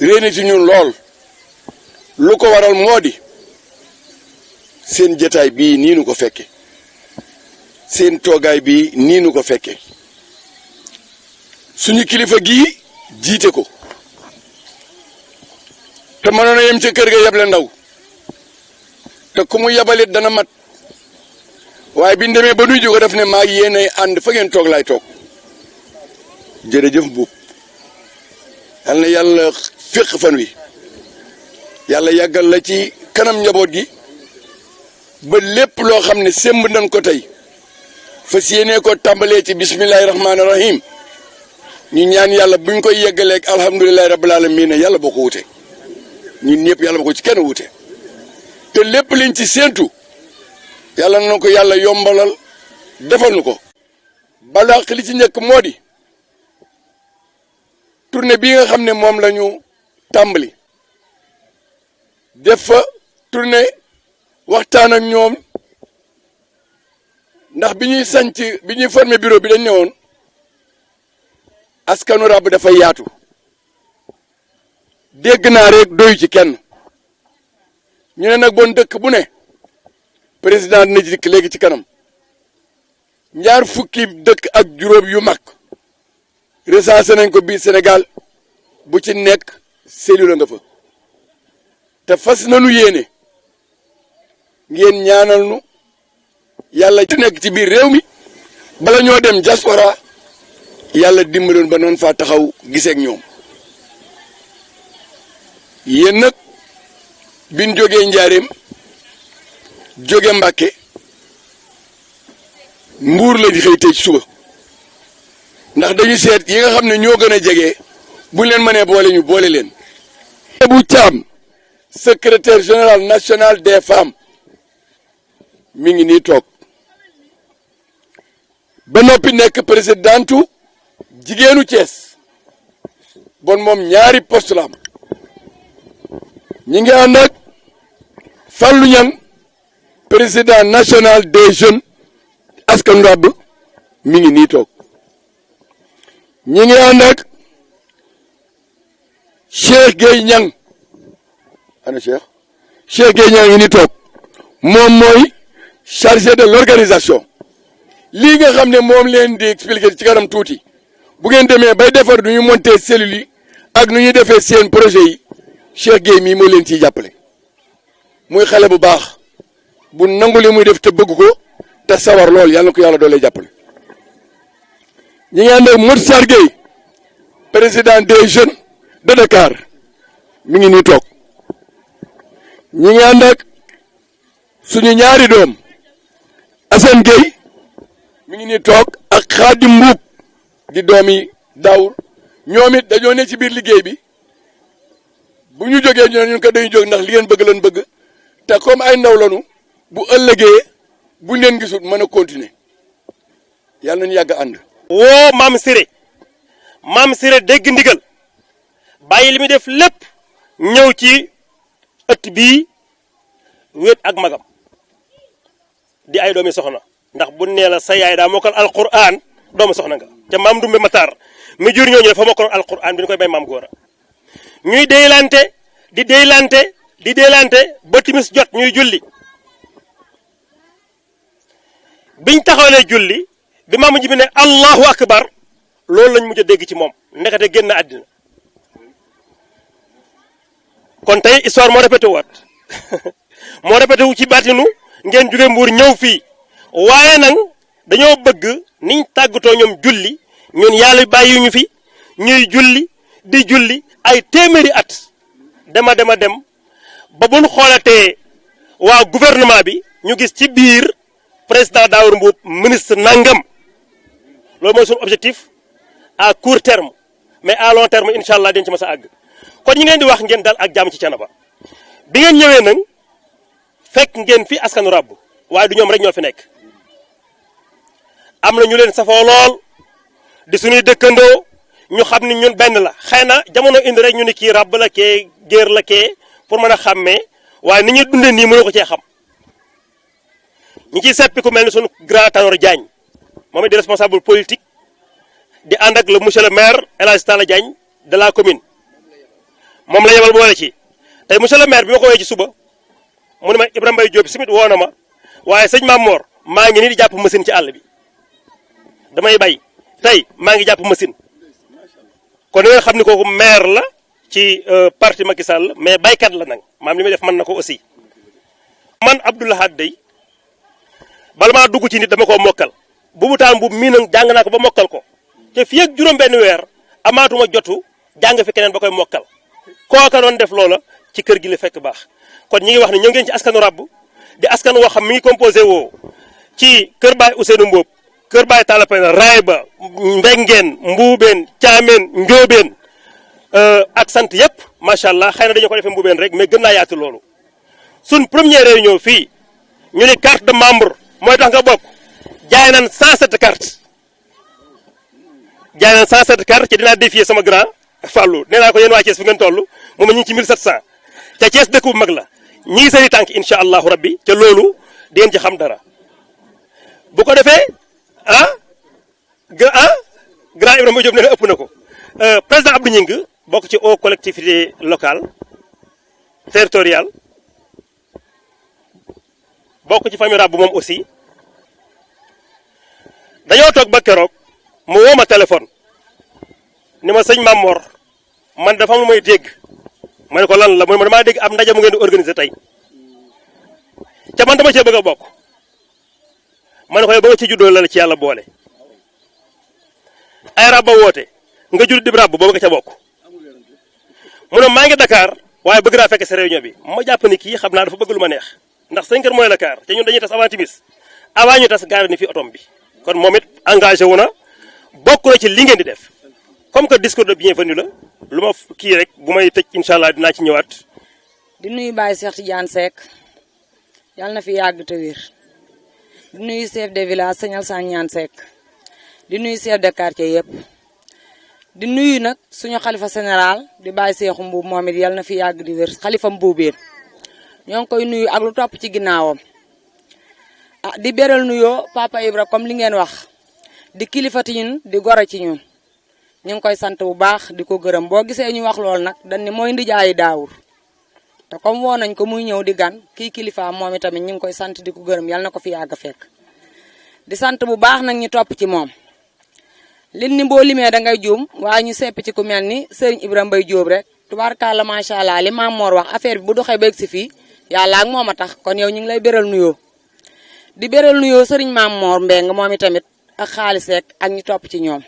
réy na ci ñun lool lu ko waral moo di seen jataay bii nii nu ko fekke seen toogaay bii nii nu ko fekke suñu kilifa gii jiite ko te mënoon a yem ca kër ga yeble ndaw te ku mu yabalit dana mat waaye bi ñu demee ba nuy jóge def ne maa yéen ay ànd fa ngeen toog laay toog jërëjëf buub yal na yàlla féq fan wi yàlla yàggal la ci kanam njaboot gi ba lépp loo xam ne semb nañ ko tey fas yéenee ko tàmbalee ci bismillahi rahmaani rahim ñu ñaan yàlla buñ koy yeggaleeg alhamdulilahi rabbil alamin yàlla boo ko wute ñun ñëpp yàlla boo ko ci kenn wute te lépp liñ ci séentu yàlla na ko yàlla yombalal defal nu ko balaa li ci njëkk moo di tournée bii nga xam ne moom la ñu tàmbali def fa tournée waxtaan ak ñoom ndax bi ñuy formé bureau bi dañ ne woon askanu rab dafa yaatu dégg naa rek doyu ci kenn ñu ne nag bon dëkk bu ne président dina ci dikk léegi ci kanam ñaar fukki dëkk ak juróom yu mag recensé nañ ko biir Sénégal bu ci nekk cellule nga fa te fas nañu yéene ngeen ñaanal nu yàlla ci nekk ci biir réew mi bala ñoo dem diaspora yàlla dimbaloon ba noonu faa taxaw giseek ñoom yéen nag biñ jógee njaareem jóge Mbàkke mbuur la di xëy tey ci suba ndax dañu seet yi nga xam ne ñoo gën a jege bu leen mënee boole ñu boole leen. bu Caam secrétaire général national des femmes mi ngi nii toog ba noppi nekk présidentu jigéenu Thiès bon moom ñaari poste la am ñi ngi ànd ak Fallou Niang président national des jeunes askan rab mi ngi nii toog ñi ngi ànd ak Cheikh Gueye Niang ana Cheikh Gueye Niang ngi nii toog moom mooy chargé de l'organisation lii nga xam ne moom leen di expliquer ci kanam tuuti bu ngeen demee bay defar nu ñu monter cellules yi ak nu ñuy defee seen projet yi Cheikh Gueye mii moo leen ciy jàppale muy xale bu baax bu nangu li muy def te bëgg ko te sawar lool yàlla na ko yàlla doolee jàppale ñi ngi ànd ak Modou Sarr Gueye président des jeunes de Dakar mi ngi nii toog ñi ngi ànd ak suñu ñaari doom Assane Gueye mi ngi nii toog ak Khadim Mbuub di doomi Daawur ñoom it dañoo ne ci biir liggéey bi bu ñu jógee ñu ne ñun ko dañuy jóg ndax li ngeen bëgg lan bëgg te comme ay ndaw lanu bu ëllëgee bu leen gisul mën a continuer yàlla nañu yàgg ànd. woo maam Siré dégg ndigal bàyyi li muy def lépp ñëw ci ëtt bii wéet ak magam di ay doomi soxna ndax bu nee la sa yaay daa mokkal alquran doomu soxna nga te maam Dumbe Matar mi jur ñooñu dafa mokkal alquran bi ñu koy bay maam góora ñuy déylante di déylante ba timis jot ñuy julli biñ taxawalee julli bi maam ji bi ne allahu akbar loolu lañ mujj a dégg ci moom ndekete génn àddina kon tey histoire moo répété waat moo répété wu ci baatinu ngeen jóge Mbuur ñëw fii waaye nag dañoo bëgg niñ tàggatoo ñoom julli ñun yàlla bàyyi ñu fi ñuy julli di julli ay téeméeri at dem ba buñ xoolatee waa gouvernement bi ñu gis ci biir président Daawur Mbuub ministre nangam loolu mooy suñu objectif à court terme mais à long terme incha allah dañ ci mës a àgg kon ñi ngeen di wax ngeen dal ak jàmm ci Thiénaba bi ngeen ñëwee nag fekk ngeen fi askanu ràbb waaye du ñoom rek ñoo fi nekk am na ñu leen safoo lool di suñuy dëkkandoo ñu xam ni ñun benn la xëy na jamono indi rek ñu ni kii ràbb la kee géer la kee pour mën a xàmmee waaye ni ñuy dundee nii mënoo ko cee xam ñi ciy seppi ku mel ni suñu grand Tanor Diagne moom it di responsable politique di ànd ak le monsieur le maire El Hadj Talla Diagne de la commune moom la yebal boole ci tey monsieur le maire bi ma ko woowee ci suba mu ne ma Ibrahima Mbaye Diop simit woo na ma waaye sëñ Mame Mor maa ngi nii di jàpp machine ci àll bi damay bay tey maa ngi jàpp machine kon nga xam ni kooku maire la ci parti Macky Sall mais baykat la nag maam li muy def mën na ko aussi. man Abdou Lahad day bala maa dugg ci nit dama koo mokkal buubu taan bu mii nag jàng naa ko ba mokkal ko te fii ak juróom-benn weer amaatuma jotu jàng fi keneen ba koy mokkal kooka doon def loola ci kër gi la fekk baax kon ñi ngi wax ne ñoo ngeen ci askanu rabb di askan woo xam mi ngi composé woo ci kër Baay Ousseynou Mboob kër Baay Talapena Raayba Mbengeen Mbuubeen Caameen Njóobeen ak sant yëpp macha allah xëy na dañoo ko defee Mbuubeen rek mais gën naa yaatu loolu suñ première réunion fii ñu ni carte de membre mooy tax nga bokk jaay nañ 107 cartes jaay nañ 107 cartes ci dinaa défier sama grand Fallou nee naa ko yéen waa Thiès fu ngeen toll moom ñu ngi ci 1700 te Thiès dëkk bu mag la ñi ngi seeni tànk incha allahu rabbi te loolu di ngeen ci xam dara bu ko defee grand Ibrahima Diop nee na ëpp na ko président Abdou Gningue bokk ci aux collectivités locales territoriales bokk ci famille Rabb moom aussi dañoo toog ba keroog mu woo ma téléphone ni ma sëñ Mame Mor man dafa am lu may dégg ma ne ko lan la mooy ma damaa dégg am ndaje mu ngeen di organiser tey ca man dama cee bëgg a bokk ma ne ko yow ba nga ci juddoo la ci yàlla boole ay rabba woote nga judd di rabb boobu nga ca bokk mu ne maa ngi Dakar waaye bëgg naa fekk sa réunion bi ma jàpp ni kii xam naa dafa bëgg lu ma neex ndax 5 heures mooy la kaar te ñun dañuy tas avant timis avant ñu tas gaare ni fi otom bi kon moom it engagé wu na bokk na ci li ngeen di def comme que discours de bienvenue la lu ma kii rek bu may tëj incha allah dinaa ci ñëwaat. di nuyu Baye Cheikh Tidiane Seck yàlla na fi yàgg te wér di nuyu chef de village sëñ Alassane Niane Seck di nuyu chef de quartier yëpp di nuyu nag suñu xalifa général di Baye Cheikhou Mbuub moom it yàlla na fi yàgg di wér xalifa Mbuubeen ñoo ngi koy nuyu ak lu topp ci ginnaawam di beral nuyoo papa Ibra comme li ngeen wax di kilifa ci ñun di goro ci ñun ñu ngi koy sant bu baax di ko gërëm boo gisee ñu wax lool nag dañ ni mooy ndijaayi daawur te comme woo nañ ko muy ñëw di gan kii kilifa moom itamit ñu ngi koy sant di ko gërëm yàlla na ko fi yàgg fekk di sant bu baax nag ñu topp ci moom lin ni boo limee da ngay juum waaye ñu sepp ci ku mel ni Serigne Ibrahima Mbaye Diop rek tubaarkàlla macha allah li Mame Mor wax affaire bi bu doxee beeg si fii yàlla ak moom a tax kon yow ñu ngi lay beral nuyoo di beral nuyoo Serigne Mame Mor Mbeng moom itamit ak xaalis rek ak ñu topp ci ñoom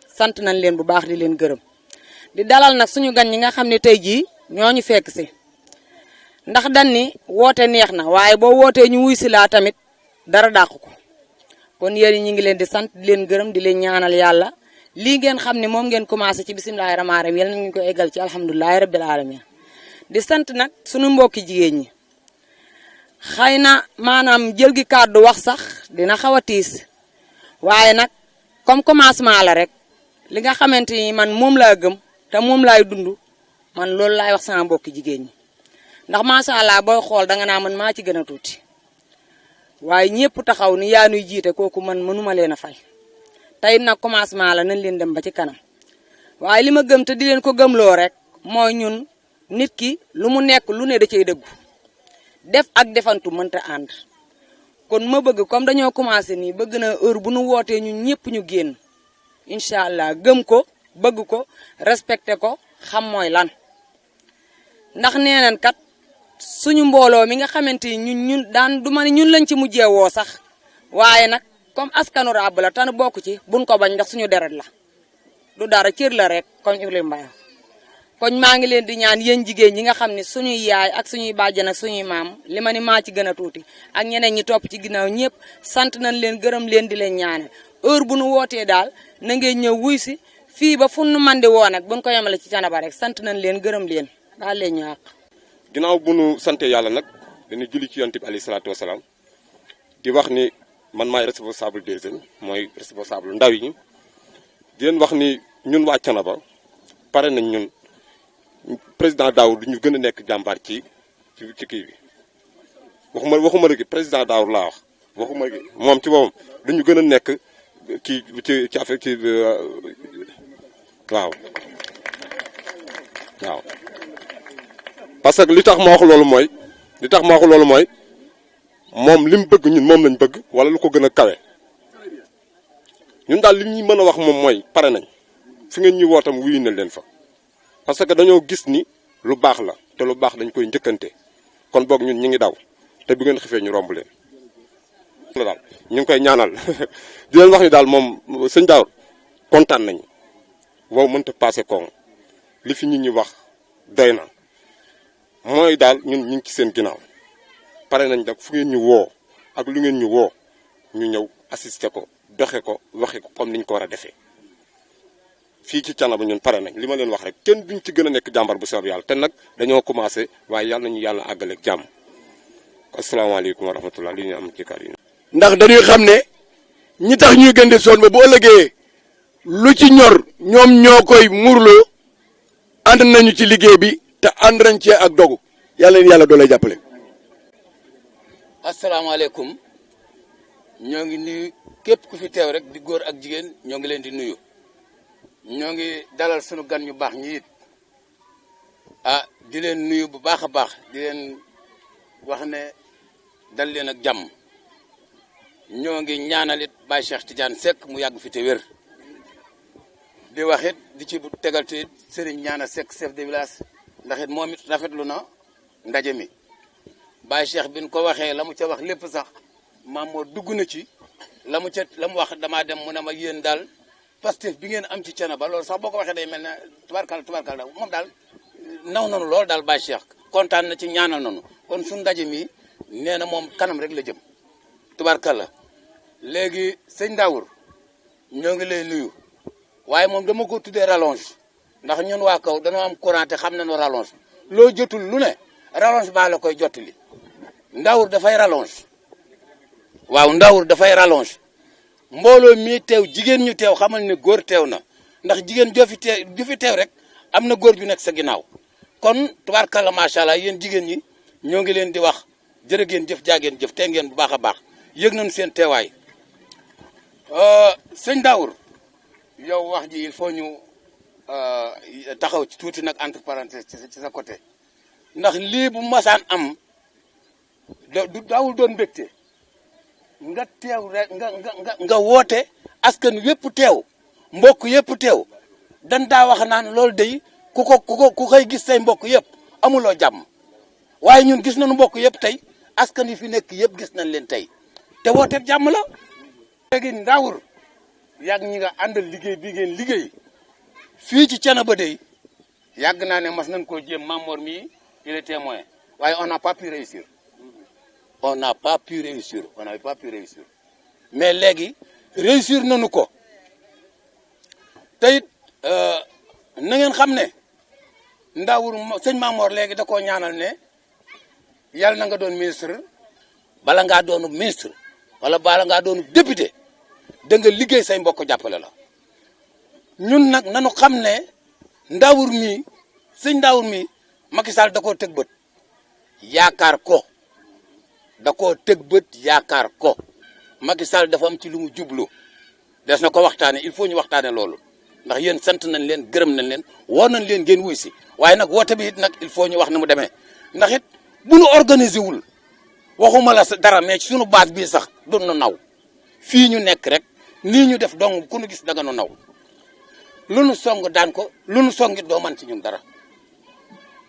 sant nañ leen bu baax di leen gërëm di dalal nag suñu gan ñi nga xam ne tey jii ñoo ñu fekk si ndax dañ ni woote neex na waaye boo wootee ñu wuy si laa tamit dara dàqu ko kon yéen ñi ngi leen di sant di leen gërëm di leen ñaanal yàlla lii ngeen xam ne moom ngeen commencé ci bisimilahi rahmaani rahim yal nañu ko eggal ci alhamdulilahi rabbil alamin di sant nag suñu mbokki jigéen ñi xëy na maanaam jël gi kàddu wax sax dina xaw a tiis waaye nag comme commencement la rek li nga xamante ni man moom laa gëm te moom laay dund man loolu laay wax sama mbokki jigéen ñi ndax macha allah booy xool danga naa man maa ci gën a tuuti waaye ñëpp taxaw ni yaa nuy jiite kooku man mënuma leen a fay tey nag commencement la nañ leen dem ba ci kanam waaye li ma gëm te di leen ko gëmloo rek mooy ñun nit ki lu mu nekk lu ne da cay dëggu def ak defantu mënta ànd kon ma bëgg comme dañoo commencé nii bëgg na heure bu nu wootee ñun ñëpp ñu génn incha allah gëm ko bëgg ko respecté ko xam mooy lan ndax nee nañ kat suñu mbooloo mi nga xamante ni ñun daan du ma ne ñun lañ ci mujjee woo sax waaye nag comme askanu Rabb la tan bokk ci buñ ko bañ ndax suñu deret la du dara cër la rek comme Ibrahima Mbaye kon maa ngi leen di ñaan yéen jigéen ñi nga xam ne suñuy yaay ak suñuy bàjjan ak suñuy maam li ma ni maa ci gën a tuuti ak ñeneen ñi topp ci ginnaaw ñëpp sant nañ leen gërëm leen di leen ñaanal heure bu nu wootee daal na ngeen ñëw wuy si fii ba fu nu mandi woo nag buñ ko yemale ci Thiénaba rek sant nañ leen gërëm leen daal leen ñu àq. ginnaaw bu nu sante yàlla nag dañuy julli ci yonent bi alayhi salaatu wasalaam di wax ni man maay responsable des jeunes mooy responsable ndaw yi di leen wax ni ñun waa Thiénaba pare nañ ñun président Daour du ñu gën a nekk jàmbaar ci kii bi waxuma rek président Daour laa wax waxuma rek moom ci boppam du ñu gën a nekk ci affaire ci waaw parce que li tax ma wax loolu mooy moom li mu bëgg ñun moom lañ bëgg wala lu ko gën a kawe ñun daal li ñuy mën a wax moom mooy pare nañ fi ngeen ñu wootam wuyu na leen fa parce que dañoo gis ni lu baax la te lu baax dañ koy njëkkante kon boog ñun ñi ngi daw te bu ngeen xifee ñu romb leen la daal ñu ngi koy ñaanal di leen wax ni daal moom sëñ Daawur kontaan nañ wow mënta passé koŋ li fi nit ñi wax doy na mooy daal ñun ñu ngi ci seen ginnaaw pare nañ nag fu ngeen ñu woo ak lu ngeen ñu woo ñu ñëw assister ko doxe ko waxe ko comme niñ ko war a defee fii ci Thiénaba ñun pare nañ li ma leen wax rek kenn duñ ci gën a nekk jàmbar bu soob yàlla te nag dañoo commencé waaye yàlla nañu yàlla àggaleeg jàmm asalaamaaleykum wa rahmatullah li ñu am ci kàddu yi. ndax dañuy xam ne ñi tax ñuy gën di sonn ba bu ëllëgee lu ci ñor ñoom ñoo koy muurloo ànd nañu ci liggéey bi te ànd nañ cee ak dogu yàlla na yàlla doole jàppale. asalaamaaleykum ñoo ngi nuyu képp ku fi teew rek di góor ak jigéen ñoo ngi leen di nuyu ñoo ngi dalal sunu gan ñu baax ñi it di leen nuyu bu baax a baax di leen wax ne dal leen ak jàmm ñoo ngi ñaanalit Baye Cheikh Tidiane Seck mu yàgg fi te wér di wax it di ci tegal te Serigne Ñaana Seck chef de village ndax it moom it rafetlu na ndaje mi Baye Cheikh bi ñu ko waxee la mu ca wax lépp sax maam moo dugg na ci la mu wax damaa dem mu ne ma yéen daal Pastef bi ngeen am ci Thiénaba loolu sax boo ko waxee day mel ne tubarkal moom daal naw nanu loolu daal Baye Cheikh kontaan na ci ñaanal nanu kon suñu ndaje mi nee na moom kanam rek la jëm tubarkal la léegi sëñ Daawur ñoo ngi lay nuyu waaye moom dama ko tuddee rallonge ndax ñun waa kaw dañoo am courant te xam nañu rallonge loo jotul lu ne rallonge baa la koy jottali Ndawur dafay rallonge waaw Ndawur dafay rallonge mbooloo mii teew jigéen ñu teew xamal ne góor teew na ndax jigéen ju fi teew rek am na góor ju nekk sa ginnaaw kon tubaarkalla macha allah yéen jigéen ñi ñoo ngi leen di wax jërë ngeen jëf jaageen jëf te ngeen bu baax a baax yëg nañu seen teewaay sëñ Daawur yow wax ji il faut ñu taxaw ci tuuti nag entre parenthèses ci sa côté ndax lii bu masaan am du daawul doon mbégte nga teew rek nga woote askan yëpp teew mbokk yëpp teew dan daa wax naan loolu day ku koy gis say mbokk yëpp amuloo jàmm waaye ñun gis nañu mbokk yëpp tey askan yi fi nekk yëpp gis nañ leen tey te woote jàmm la. léegi Ndawur yàgg ñi nga àndal liggéey bi ngeen liggéey fii ci Thiénaba day yàgg naa ne mas nañ koo jéem Mamor mi il est témoin waaye on n'a pas pu réussir on n'avait pas pu réussir mais léegi réussir nañu ko te it na ngeen xam ne Ndawur sëñ Mamor léegi da koo ñaanal ne yàlla na nga doon ministre bala ngaa doonu ministre wala bala ngaa doonu député da nga liggéey say mbokk jàppale la ñun nag nanu xam ne Ndawur mi sëñ Ndawur mi Macky Sall da koo teg bët yaakaar ko Macky Sall dafa am ci lu mu jublu des na ko waxtaane il faut ñu waxtaane loolu ndax yéen sant nañ leen gërëm nañ leen woo nañ leen ngeen wuy si waaye nag woote bi it nag il faut ñu wax ne mu demee ndax it bu nu organiser wul waxuma la dara mais ci sunu base bii sax du nu naw fii ñu nekk rek nii ñu def dong ku nu gis danga nu naw lu nu song daan ko lu nu songit doo man ci ñun dara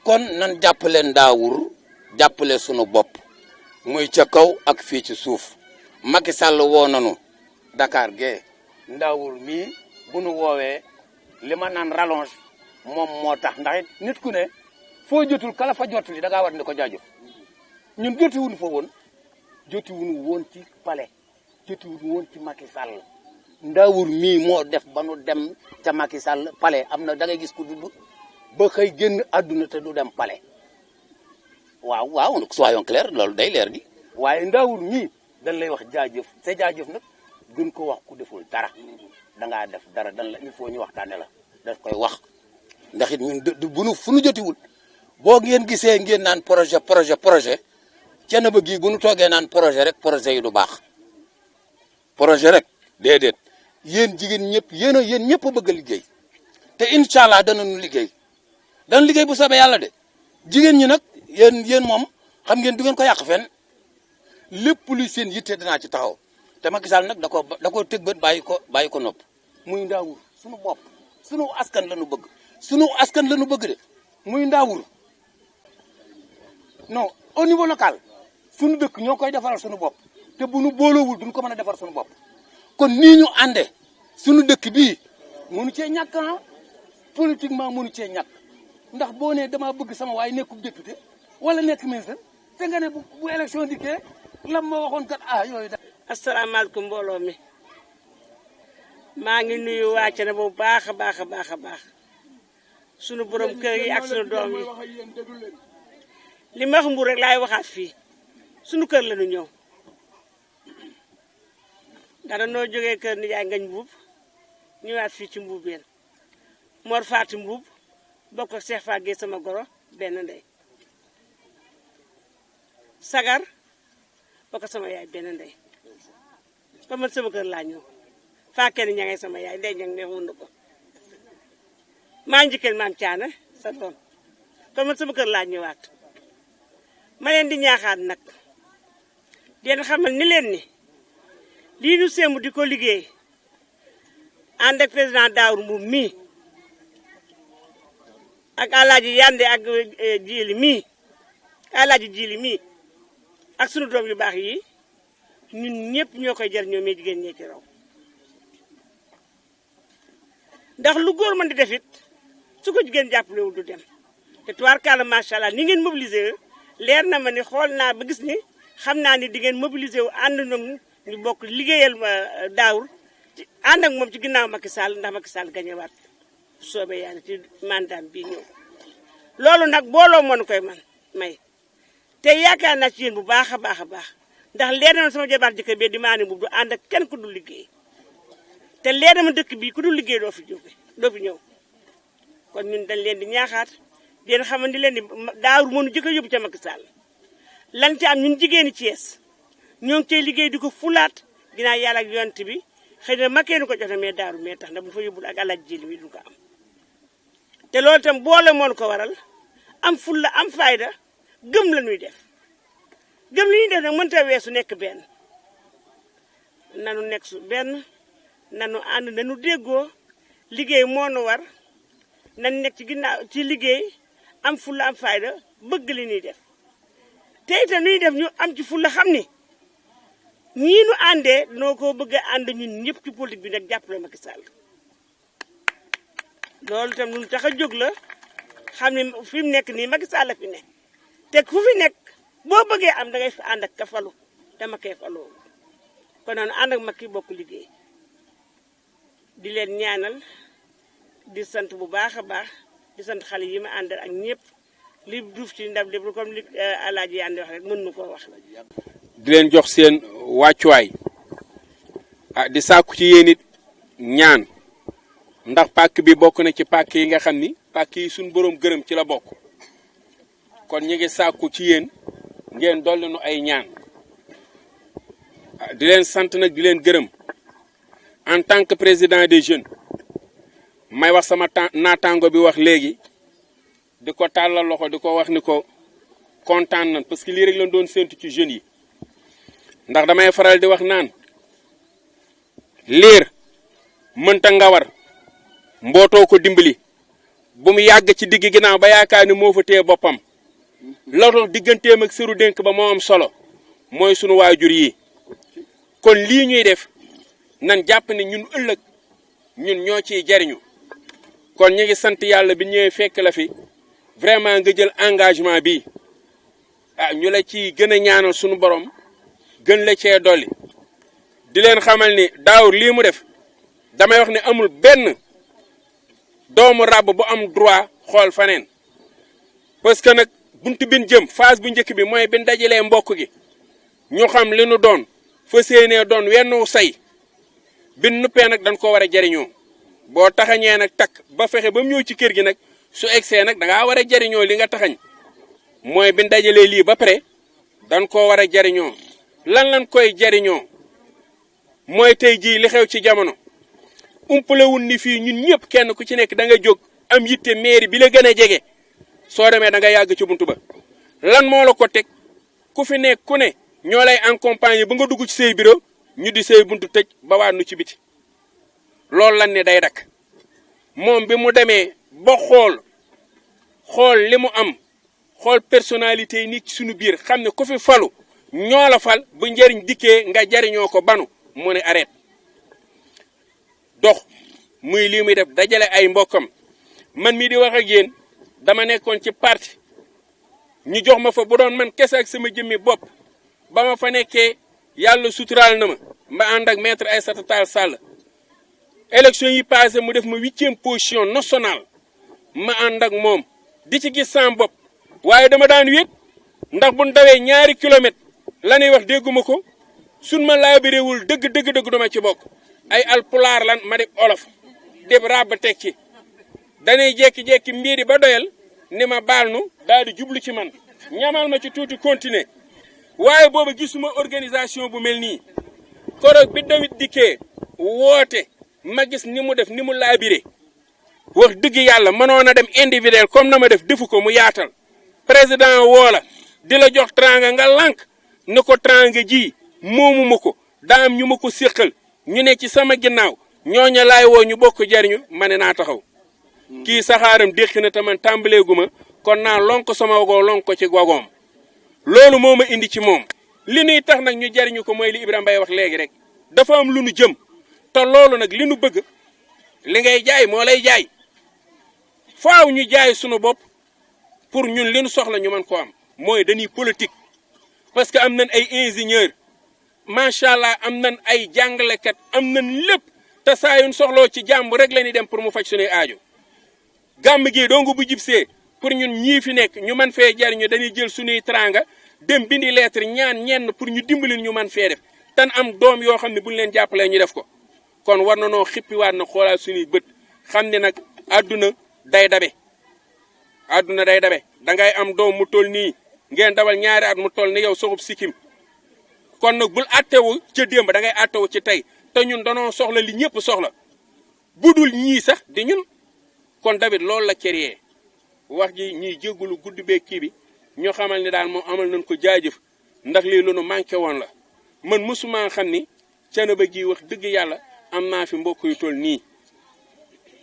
kon nan jàppale Ndawur jàppale sunu bopp muy ca kaw ak fii ci suuf Macky Sall woo nanu Dakar gee Ndawur mii bu nu woowee li ma naan rallonge moom moo tax ndax it nit ku ne foo jotul kala fa jotul yi da ngaa war ne ko jaajëf ñun jotiwuñu fa woon jotiwuñu woon ci palais jotiwuñu woon ci Macky Sall Ndawur mii moo def ba nu dem ca Macky Sall palais am na da ngay gis ku du ba xëy génn àdduna te du dem palais waaw soyons clairs loolu day leer di waaye Ndawur mii dañ lay wax jaajëf te jaajëf nag gën ko wax ku deful dara dangaa def dara dan la il faut ñu waxtaane la daf koy wax ndax it ñun bunu fu nu jotiwul boo ngeen gisee ngeen naan projet Thiénaba gii bu nu toogee naan projet yi du baax projet rek déedéet yéen jigéen ñëpp yéen ñëpp a bëgg a liggéey te incha allah danañu liggéey bu soobee yàlla de jigéen ñi nag yéen moom xam ngeen du ngeen ko yàq fenn lépp luy seen yitte dinaa ci taxaw te Macky Sall nag da koo tëg bët bàyyi ko nopp muy Ndaawur suñu bopp suñu askan la ñu bëgg suñu askan la ñu bëgg de muy Ndaawur non au niveau local suñu dëkk ñoo koy defaral suñu bopp te bu nu booloowul duñ ko mën a defar suñu bopp kon nii ñu ànde suñu dëkk bii mënu cee ñàkk politiquement mënu cee ñàkk ndax boo nee damaa bëgg sama waay nekkub député wala nekk ministre te nga ne bu élection dikkee lam ma waxoon kat yooyu da asalaamaaleykum mbooloo mi maa ngi nuyu waa Thiénaba bu baax a baax a baax a baax sunu borom kër yi ak sunu doom yi li ma wax Mbour rek laay waxaat fii sunu kër la ñu ñëw ndax dañoo jógee kër nijaay ngañ mbuub ñëwaat fii ci mbuubeen Mor Faati mbuub bokk ak Cheikh Fagé sama goro benn ndey sagar bokk ak sama yaay benn ndey ba man sama kër laa ñëw faa kenn ña ngay sama yaay ndey ñang ne wund ko maa njëkkeel maam caana sa doom kon man sama kër laa ñëwaat ma leen di ñaaxaat nag den xamal ni leen ni lii nu sémb di ko liggéey ànd ak président Daawur Mbuub mii ak alaaji Yande ak Jili mii alaaji Jili mii ak sunu doom yu baax yi ñun ñëpp ñoo koy jariñoo mais jigéen ñee ci raw ndax lu góor mën di def it su ko jigéen jàppalewul du dem te tubaarkàlla macha allah ni ngeen mobilisé leer na ma ni xool naa ba gis ni xam naa ni di ngeen mobilisé wu ànd ñoom ñu bokk liggéeyal Daawur ànd ak moom ci ginnaaw Macky Sall ndax Macky Sall gañewaat soobee yàlla ci mandaam bii ñëw loolu nag booloo moon koy may te yaakaar naa ci yéen bu baax a baax a baax ndax leer na ma sama jabar jëkkër bee di maa ne bu du ànd ak kenn ku dul liggéey te leer na ma dëkk bii ku dul liggéey doo fi ñëw kon ñun dañ leen di ñaaxaat di leen xamal ni leen di Daawur mënu jëkk a yóbbu ca Macky Sall lan ci am ñun jigéeni Thiès ñoo ngi cay liggéey di ko fulaat ginnaaw yàlla ak yonent bi xëy na Macky ko joxe mais Daawur mais tax na bu fa yóbbul ak alaaj jili mi du ko am te loolu itam boole moon ko waral am fulla am fayda gëm la ñuy def gëm li ñuy def nag mënta weesu nekk benn nanu nekk su benn nanu ànd nanu déggoo liggéey moo nu war nan nekk ci ginnaaw ci liggéey am fulla am fayda bëgg li ñuy def te itam ñuy def ñu am ci fulla xam ni ñii nu àndee noo ko bëgg a ànd ñun ñëpp ci politique bi nag jàppale Macky Sall loolu itam lu tax a jóg la xam ne fi mu nekk nii Macky Sall fi ne te ku fi nekk boo bëggee am da ngay fi ànd ak ka falu dama koy faloo kon noonu ànd ak Macky bokk liggéey di leen ñaanal di sant bu baax a baax di sant xale yi ma àndal ak ñëpp li duuf ci ndab lépp comme li Alaaji Yande wax rek mën nu koo wax. di leen jox seen wàccuwaay di sàkku ci yéen it ñaan ndax pàkk bi bokk na ci pàkk yi nga xam ni pàkk yi suñu borom gërëm ci la bokk kon ñu ngi sàkku ci yéen ngeen dolli nu ay ñaan di leen sant nag di leen gërëm en tant que président des jeunes may wax sama naataango bi wax léegi di ko tàllal loxo di ko wax ni ko kontaan nañ parce que lii rek lañ doon séntu ci jeunes yi ndax damay faral di wax naan liir mënta nga war mbootoo ko dimbali bu mu yàgg ci digg ginnaaw ba yaakaar ni moo fa téye boppam loolu digganteem ak sëru dénk ba moo am solo mooy sunu waajur yi kon lii ñuy def nan jàpp ne ñun ëllëg ñun ñoo ciy jariñu kon ñu ngi sant yàlla bi ñëwee fekk la fi vraiment nga jël engagement bi ñu la ci gën a ñaanal sunu borom gën la cee dolli di leen xamal ni Daawur lii mu def damay wax ne amul benn doomu ràbb bu am droit xool faneen parce que nag buntu bin jëm phase bu njëkk bi mooy bin dajalee mbokk gi ñu xam li nu doon fa séenee doon wennu say bin nuppee nag dañ ko war a jariñoo boo taxañee nag takk ba fexe ba mu ñëw ci kër gi nag su egsee nag da ngaa war a jariñoo li nga taxañ mooy bin dajalee lii ba pare dañ koo war a jariñoo lan koy jariñoo mooy tey jii li xew ci jamono umpalewul ni fii ñun ñëpp kenn ku ci nekk da nga jóg am yitte mairie bi la gën a jege soo demee da nga yàgg ci buntu ba lan moo la ko teg ku fi nekk ku ne ñoo lay accompagner ba nga dugg ci say bureau ñu di say buntu tëj ba waat nu ci biti loolu lan ne day dakk moom bi mu demee ba xool li mu am xool personnalité yi nit ci suñu biir xam ne ku fi falu ñoo la fal bu njëriñ dikkee nga jariñoo ko banu mu ne arrête dox muy lii muy def dajale ay mbokkam man mii di wax ak yéen dama nekkoon ci parti ñu jox ma fa bu doon man kese ak sama jëmmi bopp ba ma fa nekkee yàlla suturaal na ma ànd ak maître Aïssata Tall Sall élection yi passé mu def ma 8e position nationale ma ànd ak moom di ci gis sama bopp waaye dama daan wéet ndax bu ñu dawee 2 kilomètres la ñuy wax dégguma ko suñ ma laabiréewul dëgg duma ci bokk ay alpulaar lan ma def olof def raab teg ci dañuy jekki-jekki mbiiri ba doyal ni ma baal nu daal di jublu ci man ñamal ma ci tuuti continuer waaye booba gisuma organisation bu mel nii koroog bi David dikkee woote ma gis ni mu def ni mu laabiré wax dëgg yàlla mënoon a dem individuel comme na ma def defu ko mu yaatal président woola di la jox tranga nga lànk ni ko tranga ji moomu ma ko daam ñu ma ko séqal ñu ne ci sama ginnaaw ñooña laay woo ñu bokk jariñu ma ne naa taxaw kii saxaaram déqi na te man tàmbaleeguma kon naa lonk sama wagoo lonk ko ci wagoom loolu moo ma indi ci moom li nuy tax nag ñu jariñu ko mooy li Ibrahima Mbaye wax léegi rek dafa am lu nu jëm te loolu nag li nu bëgg li ngay jaay moo lay jaay faaw ñu jaay sunu bopp pour ñun li nu soxla ñu mën ko am mooy dañuy politique parce que am nañ ay ingénieur macha allah am nañ ay jàngalekat am nañ lépp te saa yu ñu soxloo ci jàmm rek la ñuy dem pour mu faj suñuy aajo gàmm gi dong bu jibsee pour ñun ñii fi nekk ñu mën fee jariñu dañuy jël suñuy tranga dem bindi lettre ñaan ñenn pour ñu dimbali ñu mën fee def tan am doom yoo xam ne buñ leen jàppalee ñu def ko kon war na noo xippiwaat na xoolaat suñuy bët xam ne nag àdduna day dabe àdduna day dabe dangay am doom mu toll nii ngeen dawal 2 at mu toll ni yow soxub sikkim kon nag bul attewu ca démb da ngay attewu ci tey te ñun danoo soxla li ñëpp soxla budul ñii sax di ñun kon David loolu la créé wax ji ñiy jéggulu gudd bee kii bi ñoo xamal ni daal moom amal nañ ko jaajëf ndax lii lu nu manqué woon la man mësuma xam ni Thiénaba gi wax dëgg yàlla am naa fi mbokk yu toll nii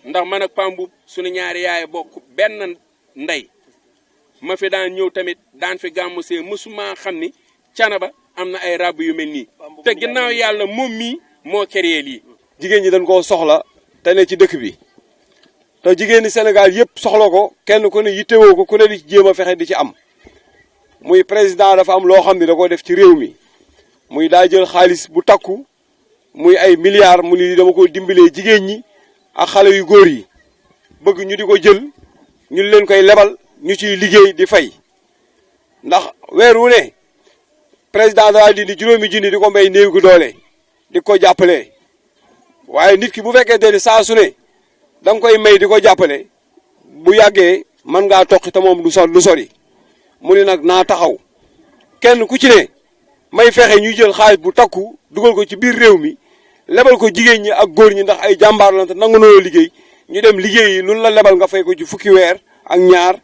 ndax man ak Pambu suñu ñaari yaay bokk benn ndey ma fi daan ñëw tamit daan fi gàmmu see mësuma xam ni Thiénaba am na ay rab yu mel nii te ginnaaw yàlla moom mii moo créé lii. jigéen ñi dañ koo soxla te ne ci dëkk bi te jigéen ñi Sénégal yëpp soxla ko kenn ku ne yittewoo ko ku ne di ci jéem a fexe di ci am muy président dafa am loo xam ne da koo def ci réew mi muy daa jël xaalis bu takku muy ay milliards mu ni dama ko dimbalee jigéen ñi ak xale yu góor yi bëgg ñu di ko jël ñu leen koy lebal ñu ciy liggéey di fay ndax weer wu ne président daa dindi 5 junni di ko may néew gi doole di ko jàppale waaye nit ki bu fekkente ni saa su ne da nga koy may di ko jàppale bu yàggee mën ngaa toqi te moom du sori mu ni nag naa taxaw kenn ku ci ne may fexe ñuy jël xaalis bu takku dugal ko ci biir réew mi lebal ko jigéen ñi ak góor ñi ndax ay jàmbaar la te nangu noo liggéey ñu dem liggéey yi lu la lebal nga fay ko ci fukki weer ak ñaar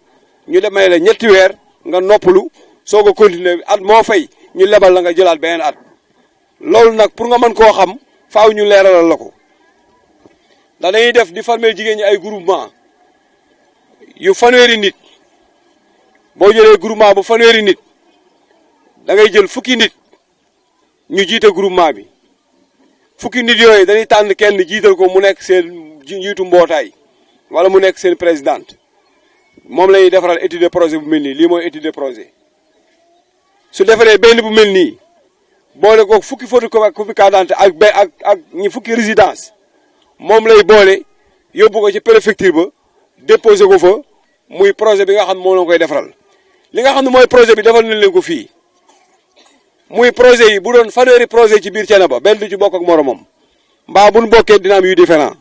ñu dem may la 3 weer nga noppalu soog a continuer at moo fay ñu lebal la nga jëlaat beneen at loolu nag pour nga mën koo xam faaw ñu leeralal la ko ndax dañuy def di former jigéen ñi ay groupement yu fanweeri nit boo jëlee groupement bu fanweeri nit da ngay jël fukki nit ñu jiite groupement bi fukki nit yooyu dañuy tànn kenn jiital ko mu nekk seen njiitu mbootaay wala mu nekk seen présidente moom la ñuy defaral étude de projet bu mel nii lii mooy étude de projet su defaree benn bu mel nii boole ko fukki photocopie carte d'identité ak ñi fukki résidence moom lay boole yóbbu ko ci préfecture ba déposé ko fa muy projet bi nga xam ne moom la koy defaral li nga xam ne mooy projet bi defal nañ leen ko fii muy projet yi bu doon fanweeri projet ci biir Thiénaba benn du ci bokk ak moromam mbaa bu nu bokkee dina am yu différent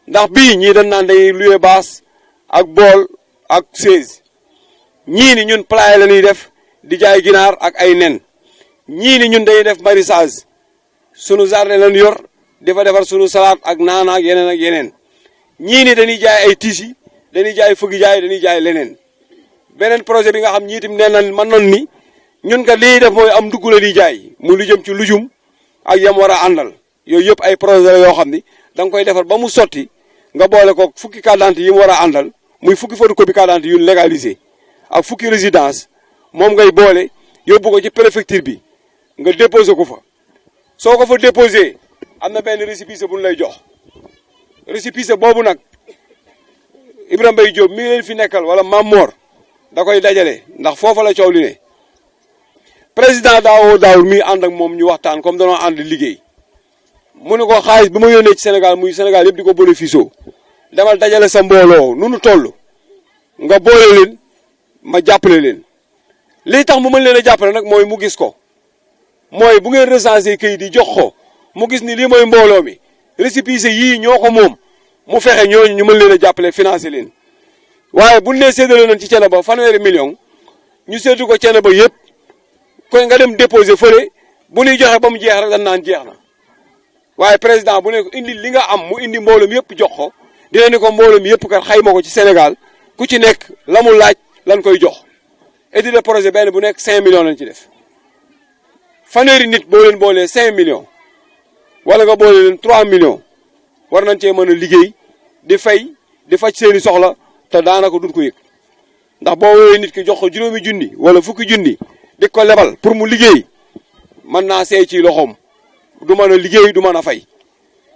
ndax bii ñii dañ naan dañuy loué baas ak bool ak chaise ñii ni ñun plat la ñuy def di jaay ginaar ak ay nen ñii ni ñun dañuy def maraîchage sunu jardin lañ yor di fa defar sunu salade ak naana ak yeneen ñii ni dañuy jaay ay tisi dañuy jaay fëgg jaay dañuy jaay leneen beneen projet bi nga xam ñi itam nee nañ mën nañ ni ñun kat li ñuy def mooy am ndugg la di jaay mu lu jëm ci lujum ak yam war a àndal yooyu yëpp ay projet la yoo xam ni da nga koy defar ba mu sotti nga boole ko fukki carte d'identité yi mu war a àndal muy fukki photocopie carte d'identité yu légalisé ak fukki résidence moom ngay boole yóbbu ko ci préfecture bi nga déposé ko fa soo ko fa déposé am na benn récépissé bu ñu lay jox récépissé boobu nag Ibrahima Mbaye Diop mi ngi leen fi nekkal wala Mamor da koy dajale ndax foofa la coow li ne président daawul mi ànd ak moom ñu waxtaan comme danoo ànd liggéey mu ne ko xaalis bi ma yónnee ci Sénégal muy Sénégal yëpp di ko bénéficié demal dajale sa mbooloo nu nu toll nga boole leen ma jàppale leen lii tax mu mën leen a jàppale nag mooy mu gis ko mooy bu ngeen recensé kayit di jox ko mu gis ni lii mooy mbooloo mi récépissé yii ñoo ko moom mu fexe ñooñu ñu mën leen a jàppale financé leen waaye buñ nee séddale nañ ci Thiénaba fanweeri million ñu séddu ko Thiénaba yëpp koy nga dem déposé fële bu ñuy joxe ba mu jeex rek dañ naan jeex na waaye président bu ne ko indi li nga am mu indi mbooloom yëpp jox ko dina ni ko mbooloom yëpp kat xayma ko ci Sénégal ku ci nekk la mu laaj lan koy jox étude de projet benn bu nekk 5 millions lañ ci def fanweeri nit boo leen boolee 5 millions wala nga boole leen 3 millions war nañ cee mën a liggéey di fay di faj seeni soxla te daanaka duñ ko yëg ndax boo woowee nit ki jox ko juróomi junni wala fukki junni di ko lebal pour mu liggéey mën naa seey ci loxoom du mën a liggéey du mën a fay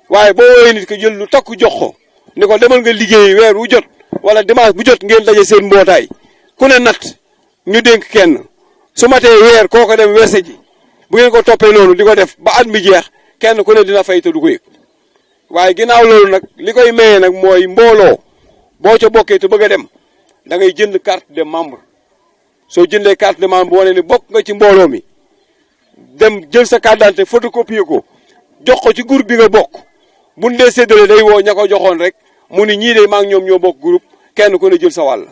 waaye boo woowee nit ki jël lu takku jox ko ni ko demal nga liggéey weer wu jot wala dimanche bu jot ngeen daje seen mbootaay ku ne nat ñu dénk kenn su matee weer koo ko dem werse ji bu ngeen ko toppee noonu di ko def ba at mi jeex kenn ku ne dina fay te du ko yëg waaye ginnaaw loolu nag li koy mayee nag mooy mbooloo boo ca bokkee te bëgg a dem da ngay jënd carte de membre soo jëndee carte de membre bu wane ni bokk nga ci mbooloo mi dem jël sa carte d'identité photocopier ko jox ko ci groupe bi nga bokk buñ dee séddale day woo ña ko joxoon rek mu ni ñii de maa ngi ñoom ñoo bokk groupe kenn ku ne jël sa wàll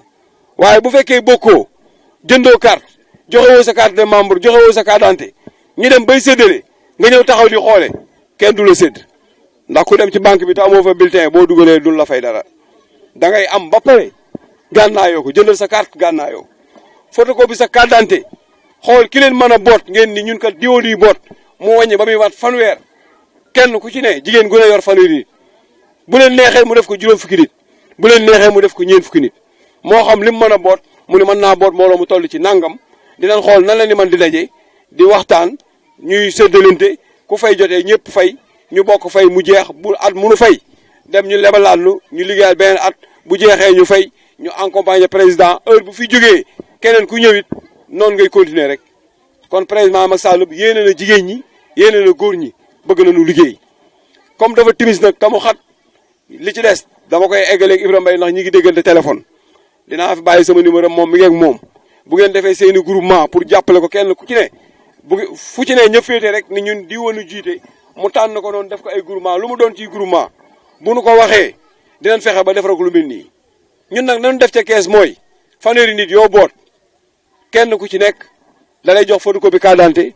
waaye bu fekkee bokkoo jëndoo carte joxewoo sa carte de membre joxewoo sa carte d'identité ñu dem bay séddale nga ñëw taxaw di xoole kenn du la sédd ndax ku dem ci banque bi te amoo fa bulletin boo dugalee duñ la fay dara da ngay am ba pare gànnaayoo ko jëndal sa carte gànnaayoo photocopie sa carte d'identité xool ki leen mën a boot ngeen ni ñun kat diwoon yi boot mu wàññi ba muy wat fanweer kenn ku ci ne jigéen gu ne yor fanweeri nit bu leen neexee mu def ko juróom fukki nit bu leen neexee mu def ko ñeent fukki nit moo xam lim mën a boot mu ne mën naa boot mbooloo mu toll ci nangam dinañ xool nan la ni man di daje di waxtaan ñuy séddalante ku fay jotee ñëpp fay ñu bokk fay mu jeex bu at munu fay dem ñu lebalaat ñu liggéeyal beneen at bu jeexee ñu fay ñu accompagner président heure bu fi jógee keneen ku ñëwit noonu ngay continuer rek kon président Macky Sall yéene na jigéen ñi yéene na góor ñi bëgg nañu liggéey comme dafa timis nag tamu xat li ci des dama koy eggaleeg Ibrahima Mbaye ndax ñi ngi déggante téléphone dinaa fi bàyyi sama numéro moom mi ngi ak moom bu ngeen defee seeni groupement pour jàppale ko kenn ku ci ne fu ci ne ñëpp féete rek ni ñun di woonu jiite mu tànn ko doon def ko ay groupement lu mu doon ci groupement bu nu ko waxee dinañ fexe ba defal ko lu mel nii ñun nag nañu def ca kees mooy fanweeri nit yoo boot kenn ku ci nekk da lay jox photocopie carte d'identité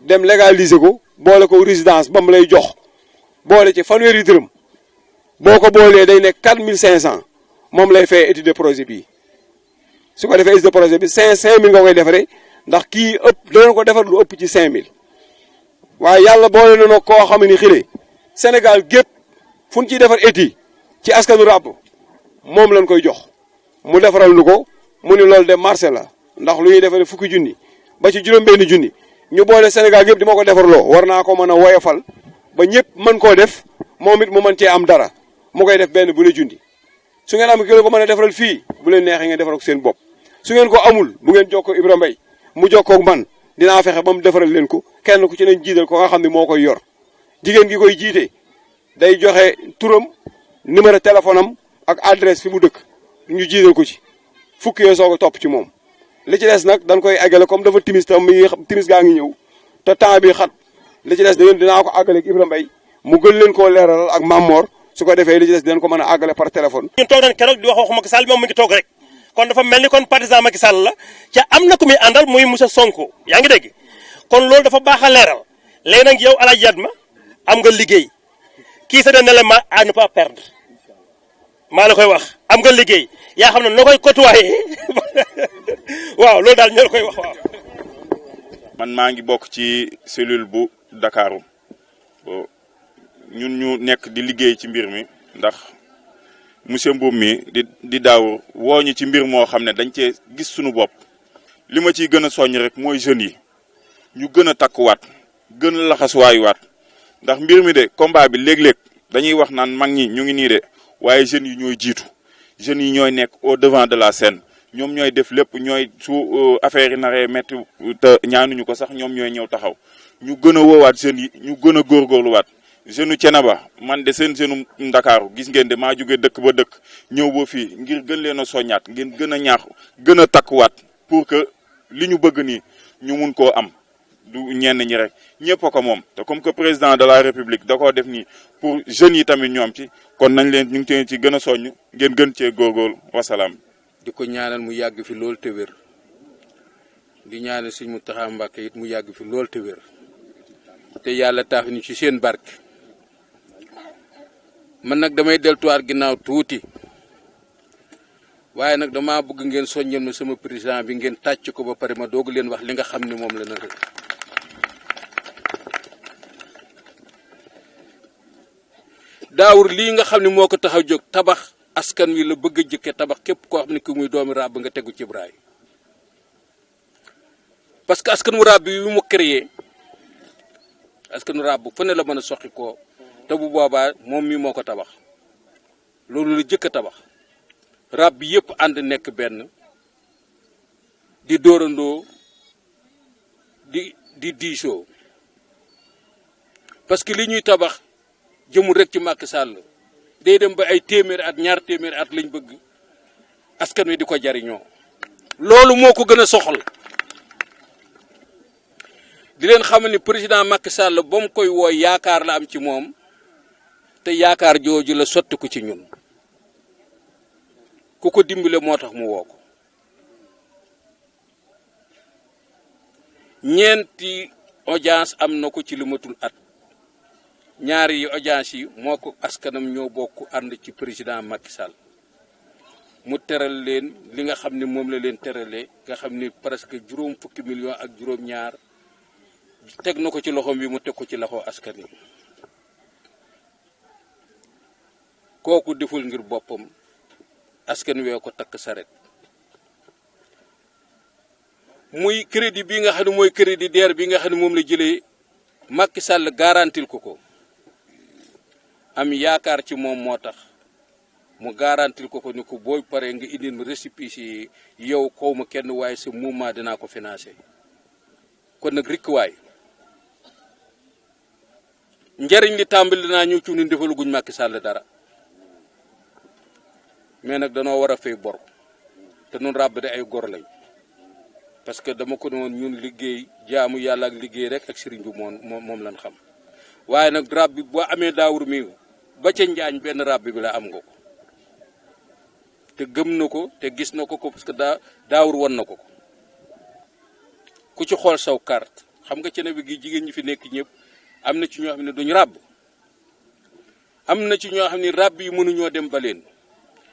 dem légaliser ko boole ko résidence ba mu lay jox boole ci fanweeri dërëm boo ko boolee day nekk 4500 moom lay fay étude de projet bii su ko defee étude de projet bi 5000 nga koy defaree ndax kii ëpp danañ ko defar lu ëpp ci 5000 waaye yàlla boole na nag koo xam ni xile Sénégal gépp fu ñu ciy defar étude ci askanu ràbb moom lañ koy jox mu defaral nu ko mu ni loolu de marché la ndax lu ñuy defaree fukki junni ba ci juróom-benni junni ñu boole Sénégal gépp di ma ko defarloo war naa ko mën a woyofal ba ñëpp mën koo def moom it mu mën cee am dara mu koy def benn bu ne junni su ngeen am kilo ko mën a defaral fii bu leen neexee ngeen defaral ko seen bopp su ngeen ko amul bu ngeen jokkoo Ibrahima Mbaye mu jokkoo man dinaa fexe ba mu defaral leen ko kenn ku ci leen jiital ko nga xam ne moo koy yor jigéen gi koy jiite day joxe turam numéro téléphone am ak adresse fi mu dëkk ñu jiital ko ci fukki yoo soog a topp ci moom li ci des nag dañ koy eggale comme dafa timis tam mi ngi timis gaa ngi ñëw te temps bi xat li ci des da ngeen dinaa ko àggale ak Ibrahima Mbaye mu gën leen koo leeralal ak Mamor su ko defee li ci des dinañ ko mën a àggale par téléphone. ñun toog nañ keroog di wax waxu Macky Sall moom mi ngi toog rek kon dafa mel ni kon partisan Macky Sall la ca am na ku muy àndal muy monsieur Sonko yaa ngi dégg kon loolu dafa baax a leeral léegi nag yow Alaaji Yatma am nga liggéey kii c'est un élément à ne pas perdre maa la koy wax am nga liggéey yaa xam ne noo koy côtoyer waaw loolu daal ñoo la koy wax waaw. man maa ngi bokk ci cellule bu Dakaru ñun ñu nekk di liggéey ci mbir mi ndax monsieur Mboum mi di daaw woo ñu ci mbir moo xam ne dañ cee gis suñu bopp li ma ciy gën a soññ rek mooy jeunes yi ñu gën a takkuwaat gën a laxasuwaayuwaat ndax mbir mi de combat bi léeg-léeg dañuy wax naan mag ñi ñu ngi nii de waaye jeunes yi ñooy jiitu jeunes yi ñooy nekk au devant de la scène ñoom ñooy def lépp ñooy su affaire yi naree métti te ñaanuñu ko sax ñoom ñooy ñëw taxaw ñu gën a woowaat jeunes yi ñu gën a góorgóorluwaat jeune Thiénaba man de seen jeune Ndakaaru gis ngeen de maa jógee dëkk ba dëkk ñëw ba fii ngir gën leen a soññaat ngeen gën a ñaax gën a takkuwaat pour que li ñu bëgg nii ñu mun koo am du ñenn ñi rek ñëpp a ko moom te comme que président de la république da koo def nii pour jeunes yi tamit ñoom ci kon nañ leen ñu ngi ci gën a soññ ngeen gën cee góorgóorlu wasalaam. di ko ñaanal mu yàgg fi lool te wér di ñaanal Sëñ Mountakha Mbacké it mu yàgg fi lool te wér te yàlla taaf ñu ci seen barke. man nag damay deltuwaat ginnaaw tuuti waaye nag dama bëgg ngeen soññal ma sama président bi ngeen tàcc ko ba pare ma doog leen wax li nga xam ne moom la na rek daawur lii nga xam ne moo ko tax a jóg tabax askan wi la bëgg a jëkke tabax képp koo xam ne ki muy doomi ràbb nga tegu ci braay parce que askan wu ràbb yi mu créé askan wu ràbb fu ne la mën a soqi koo te bu boobaa moom mi moo ko tabax loolu la jëkk a tabax rab bi yëpp ànd nekk benn di dóorandoo di diisoo parce que li ñuy tabax jëmul rek ci Macky Sall day dem ba ay téeméeri at ñaar téeméeri at lañ bëgg askan wi di ko jariñoo loolu moo ko gën a soxal di leen xam ne président Macky Sall ba mu koy woo yaakaar la am ci moom te yaakaar jooju la sotti ko ci ñun ku ko dimbale moo tax mu woo ko ñeenti audience am na ko ci lu matul at ñaari audience yi moo ko askanam ñoo bokk ànd ci président Macky Sall mu teral leen li nga xam ne moom la leen teralee nga xam ne presque juróom fukki millions ak juróom-ñaar teg na ko ci loxoom bi mu teg ko ci loxo askan yi kooku deful ngir boppam askan wee ko takk saret muy crédit bi nga xam ne mooy crédit DER bi nga xam ne moom la jëlee Macky Sall garantil ko am yaakaar ci moom moo tax mu garantil ko ni ko booy pare nga indil ma récépissé yow xaw ma kenn waaye sa mouvement dinaa ko financé kon nag rikkuwaay njariñ li tàmbali naa ñëw ci ñun defaluguñ Macky Sall dara mais nag danoo war a fay bor te nun ràbb de ay gor lañ parce que dama ko noon ñun liggéey jaamu yàlla ak liggéey rek ak sëriñ bi moom lañ xam waaye nag ràbb bi boo amee daawur mi ba ca njaañ benn ràbb bi la am nga ko te gëm na ko te gis na ko parce que daawur won na ko ku ci xool saw carte xam nga ci ne bi gi jigéen ñi fi nekk ñëpp am na ci ñoo xam ne duñu ràbb am na ci ñoo xam ne ràbb yi mënuñoo dem ba leen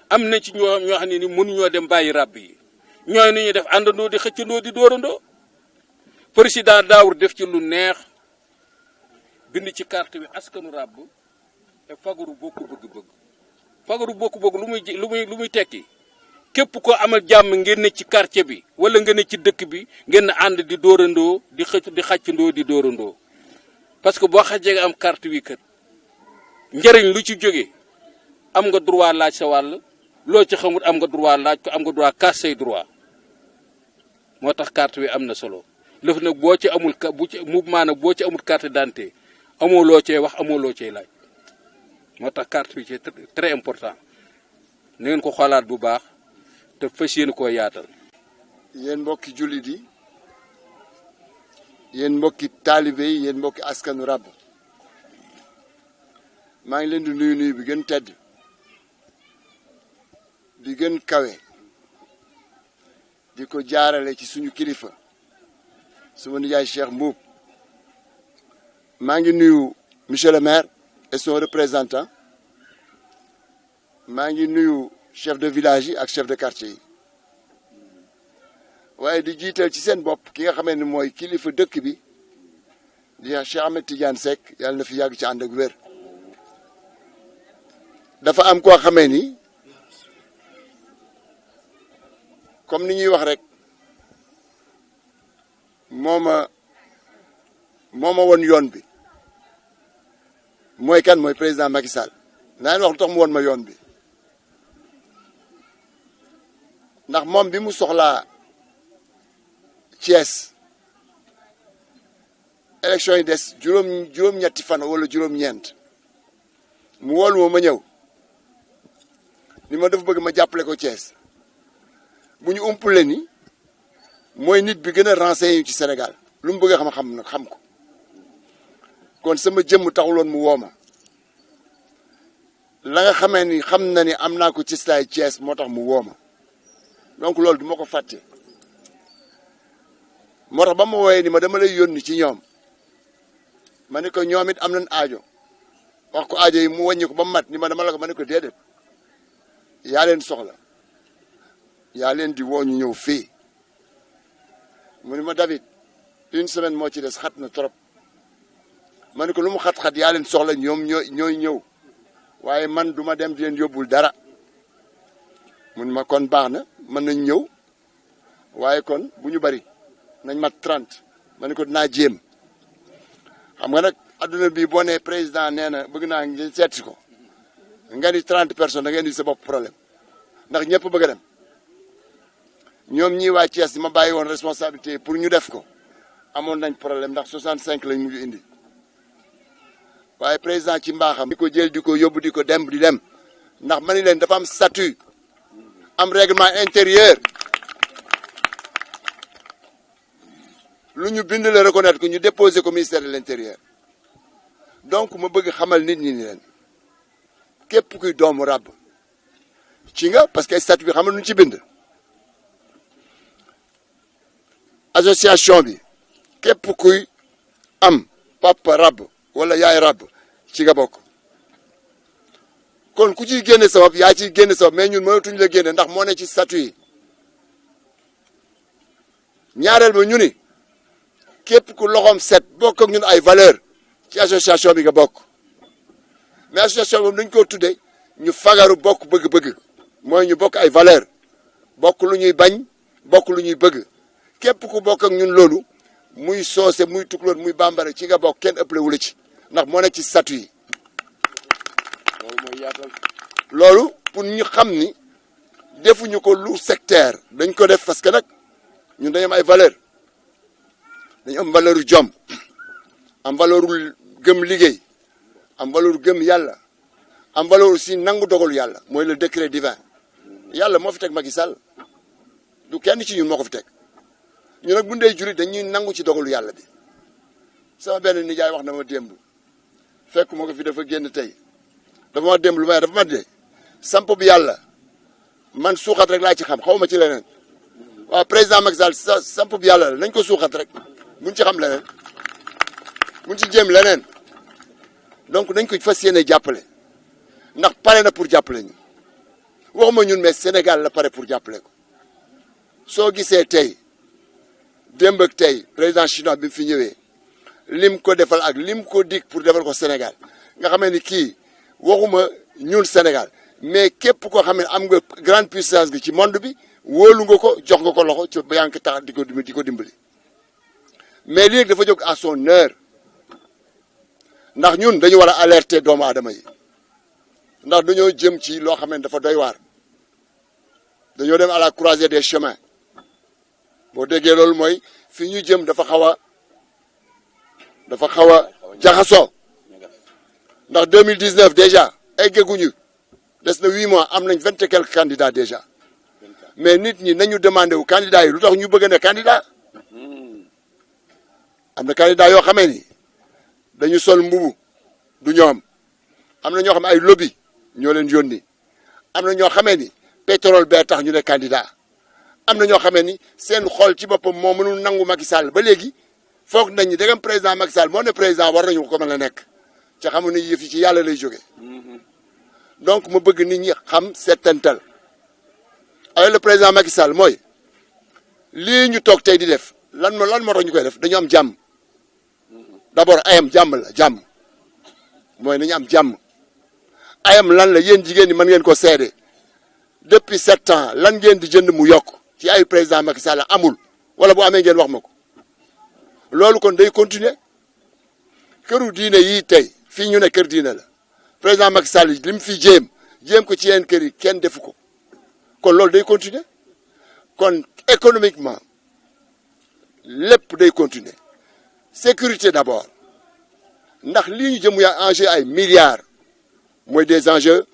am na ci ñoo xam ne ni mënuñoo dem bàyyi ràbb yi ñooy ni ñuy def àndandoo di xëccandoo di dóorandoo président daawur def ci lu neex bind ci carte bi askanu ràbb te fagaru bokk bëgg-bëgg fagaru bokk bëgg lu muy tekki képp ko amal jàmm ngeen ne ci quartier bi wala nga ne ci dëkk bi ngeen ànd di dóorandoo di xàccandoo di dóorandoo parce que boo xajee am carte wi kat njëriñ lu ci jóge am nga droit laaj sa wàll loo ci xamul am nga droit laaj ko am nga droit kaas say droit moo tax carte bi am na solo lëf nag boo ci amul mouvement nag boo ci amul carte d'identité amoo loo cee wax amoo loo cee laaj moo tax carte bi c'est très important na ngeen ko xoolaat bu baax te fas yéene koo yaatal. yéen mbokki jullit yi yéen mbokki taalibe yi yéen mbokki askanu ràbb maa ngi leen di nuyu bi gën tedd bi gën kawe di ko jaarale ci suñu kilifa suma nijaay Cheikh Mbuub maa ngi nuyu monsieur le maire et son représentant maa ngi nuyu chef de village yi ak chef de quartier yi waaye di jiital ci seen bopp ki nga xamee ni mooy kilifa dëkk bi di Cheikh Ahmed Tidiane Seck yàlla na fi yàgg ci ànd ak wér. dafa am koo xamee ni comme ni ñuy wax rek moo ma won yoon bi mooy kan mooy président Macky Sall naa leen wax lu tax mu won ma yoon bi ndax moom bi mu soxlaa Thiès élection yi des juróom-ñetti fan wala juróom-ñeent mu woolu ma ñëw ni ma dafa bëgg ma jàppale ko Thiès bu ñu umpule ni mooy nit bi gën a renseigné ci Sénégal lu mu bëgg a xam nag xam ko kon sama jëmm taxuloon mu woo ma la nga xamee ni xam na ni am naa ko ci staay Thiès moo tax mu woo ma donc loolu du ma ko fàtte moo tax ba ma wooyee ni ma dama lay yónni ci ñoom ma ne ko ñoom it am nañ aajo wax ko aajo yi mu wàññi ko ba mu mat ni ma dama la ko ma ne ko déedéet yaa leen soxla yaa leen di woo ñu ñëw fii mu ni ma David une semaine moo ci des xat na trop ma ne ko lu mu xat-xat yaa leen soxla ñoom ñooy ñëw waaye man du ma dem di leen yóbbul dara mun ma kon baax na mën nañ ñëw waaye kon bu ñu bari nañ mat 30 ma ne ko dinaa jéem xam nga nag adduna bi boo nee président nee na bëgg naa ngeen seeti ko nga ni 30 personnes da ngeen di sa bopp problème ndax ñëpp bëgg a dem ñoom ñii waa Thiès ma bàyyi woon responsabilité pour ñu def ko amoon nañ problème ndax 65 lañ mujj indi waaye président ci mbaaxam di ko jël di ko yóbbu di ko dem di dem ndax ma ni leen dafa am statut am règlement intérieur lu ñu bind la reconnaître ko ñu déposé ko ministère de l'intérieur donc ma bëgg xamal nit ñi ni leen képp kuy doomu ràbb ci nga parce que statut bi xamal nu ci bind association bi képp kuy am papa ràbb wala yaay ràbb ci nga bokk kon ku ciy génne sabab yaa ciy génne sabab mais ñun mënatuñu la génne ndax moo ne ci statut yi ñaareel ba ñu ni képp ku loxoom set bokk ak ñun ay valeur ci association bi nga bokk mais association boobu dañ ko tuddee ñu fagaru bokk bëgg-bëgg mooy ñu bokk ay valeur bokk lu ñuy bañ bokk lu ñuy bëgg képp ku bokk ak ñun loolu muy soose muy tukulóor muy bambara ci nga bokk kenn ëppale wula ci ndax moo nekk ci statut yi loolu mooy yaatal loolu pour ñu xam ni defuñu ko lu sectaire dañ ko def parce que nag ñun dañu am ay valeur dañu am valeur jom am valeur gëm liggéey am valeur gëm yàlla am valeur aussi nangu dogalu yàlla mooy le décret divin yàlla moo fi teg Macky Sall du kenn ci ñun moo ko fi teg ñu nag bu ndey juri dañuy nangu ci dogalu yàlla bi sama benn nijaay wax na ma démb fekk moo ko fi dafa génn tey dafa ma démb lu may dafa ma de samp bi yàlla man suuxat rek laa ci xam xaw ma ci leneen waaw président Macky Sall samp bi yàlla la nañ ko suuxat rek buñ ci xam leneen buñ ci jéem leneen donc nañ ko fas yéene jàppale ndax pare na pour jàppale ñu waxuma ñun mais Sénégal la pare pour jàppale ko soo gisee tey démb ak tey président chinois bi mu fi ñëwee lim ko defal ak lim ko dig pour defal ko Sénégal nga xamee ni kii waxuma ñun Sénégal mais képp koo xam ne am nga grande puissance gi ci monde bi wóolu nga ko jox nga ko loxo ci yaa ngi tax di ko dimbali mais lii dafa jóg à son heure ndax ñun dañu war a alerter doomu aadama yi ndax dañoo jëm ci loo xam ne dafa doy waar dañoo dem à la croisée des chemins boo déggee loolu mooy fi ñu jëm dafa xaw a jaxasoo ndax 2019 déjà eggaguñu des na 8 mois am nañ 20 et quelques candidats déjà mais nit ñi nañu demandé wu candidats yi lu tax ñu bëgg ne candidat am na candidat yoo xamee ni dañu sol mbubu du ñoom am na ñoo xam ay lobby ñoo leen yónni am na ñoo xamee ni pétrole bee tax ñu ne candidat am na ñoo xamee ni seen xol ci boppam moo mënul nangu Macky Sall ba léegi foog nañ ni dégam président Macky Sall moo ne président war nañu ko mën a nekk ca xamu ni yëf yi ci yàlla lay jóge donc ma bëgg nit ñi xam settantal avec le président Macky Sall mooy lii ñu toog tey di def lan moo tax ñu koy def dañu am jàmm d'abord ayam jàmm la jàmm mooy nañu am jàmm ayam lan la yéen jigéen ñi mën ngeen ko seede depuis 7 ans lan ngeen di jënd mu yokk ci ay président Macky Sall amul wala bu amee ngeen wax ma ko loolu kon day continuer këru diine yii tey fii ñu ne kër diine la président Macky Sall li mu fi jéem ko ci yenn kër yi kenn defu ko kon loolu day continuer kon économiquement lépp day continuer sécurité d'abord ndax lii ñu jëm muy enjeu ay milliards mooy des enjeux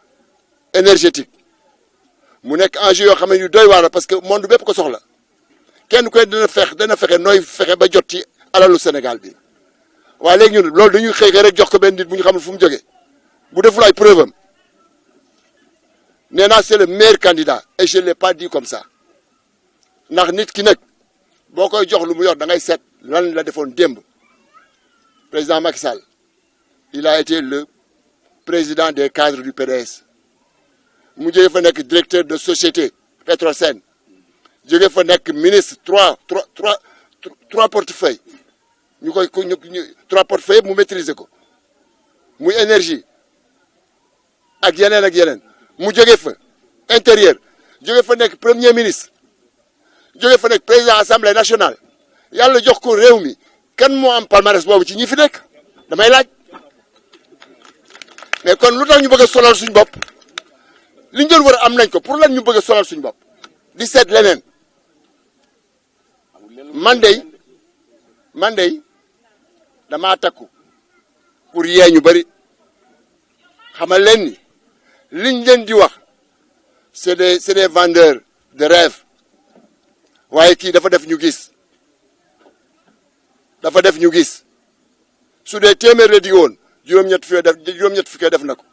énergétiques mu nekk enjeu yoo xam ne yu doy waar parce que monde bépp ko soxla kenn koy dana fexe nooy fexe ba jot ci alalu Sénégal bi waaye léegi ñun loolu dañuy xëy rek jox ko benn nit bu ñu xamul fu mu jógee bu deful ay preuve am nee naa c'est le meilleur candidat et je l'ai pas dit comme ça ndax nit ki nag boo koy jox lu mu yor da ngay seet lan la defoon démb président Macky Sall il a été le président des cadres du PDS mu jóge fa nekk directeur de société Petrosen jóge fa nekk ministre trois portefeuilles ñu 3 portefeuilles mu maîtriser ko muy énergie ak yeneen mu jóge fa intérieur jóge fa nekk premier ministre jóge fa nekk président assemblée nationale yàlla jox ko réew mi kan moo am palmarès boobu ci ñi fi nekk damay laaj mais kon lu tax ñu bëgg a solal suñu bopp li ñu doon war a am nañ ko pour lan ñu bëgg a solal suñu bopp di seet leneen man dey damaa takku pour yee ñu bëri xamal leen ni liñ leen di wax c'est des vendeurs de rêve waaye kii dafa def ñu gis su dee téeméer la di woon juróom-ñett fukki def na ko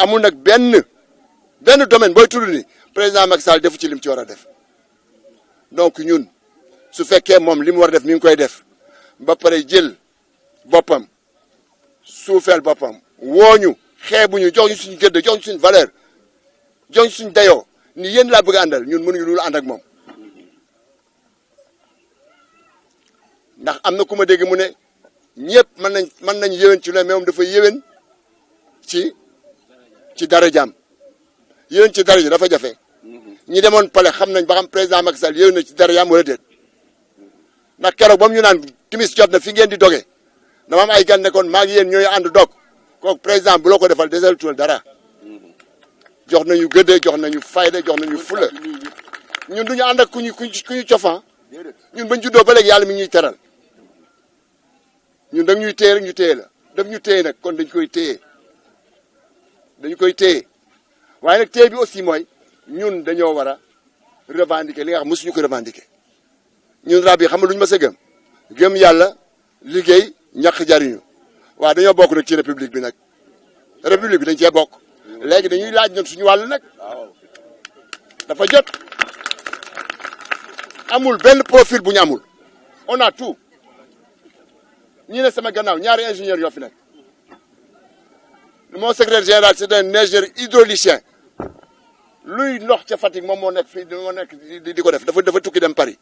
amul nag benn domaine booy tudd ni président Macky Sall defu ci lim ci war a def donc ñun su fekkee moom li mu war a def mi ngi koy def ba pare jël boppam suufeel boppam wooñu xeebuñu jox ñu suñu gëdd jox ñu suñu valeur jox ñu suñu dayoo ni yéen laa bëgg a àndal ñun mënuñu lu ànd ak moom ndax am na ku ma dégg mu ne ñëpp mën nañ yéwén ci lu ne mais moom dafa yéwén ci darajaam yéwén ci daraja dafa jafe ñi demoon pale xam nañ ba xam président Macky Sall yéwén na ci darajaam wala déet ndax keroog ba mu ñu naan timis jot na fi ngeen di doge dama am ay gan ne kon maa ngi yéen ñooy ànd dog kooku président bu la ko defal desaltul dara jox nañu gëddee jox nañu fayda jox nañu fula ñun duñu ànd ak ku ñu cofan ñun bañ juddoo ba léegi yàlla mi ñuy teral ñun dag ñuy téye rek ñu téye la daf ñu téye nag kon dañu koy téye waaye nag téye bi aussi mooy ñun dañoo war a revendiquer li nga xam mosuñu ko revendiquer ñun rab yi xam nga lu ñu mës a gëm yàlla liggéey ñàkk jariñu waaw dañoo bokk nag ci république bi nag république bi dañ cee bokk léegi dañuy laaj nag suñu wàll nag dafa jot amul benn profil bu ñu amul on a tout ñi ne sama gannaaw ñaari ingénieur yoo fi nekk mon secrétaire général c'est un ingénieur hydraulicien luy ndox ca Fatick moom moo nekk fii moo nekk di ko def dafa tukki dem Paris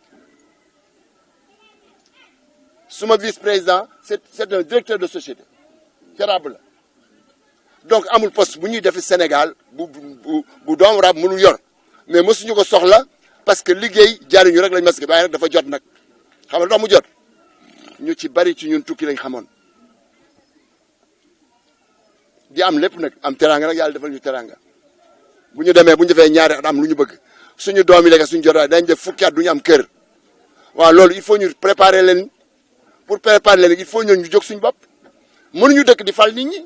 suma vice-président c'est un directeur de société jarab la donc amul poste bu ñuy def Sénégal bu doom rab mënul yor mais mësuñu ko soxla parce que liggéey jariñu rek lañ mas ki waaye nag dafa jot nag xam nga tax mu jot ñu ci bari ci ñun tukki lañ xamoon di am lépp nag am teranga nag yàlla defal ñu teranga bu ñu demee bu ñu defee ñaari at am lu ñu bëgg suñu doom yi léegi suñu jot dañ def fukki at du ñu am kër waaw loolu il faut ñu préparer leen pour préparer leen il faut ñu jóg suñu bopp mënuñu dëkk di fal nit ñi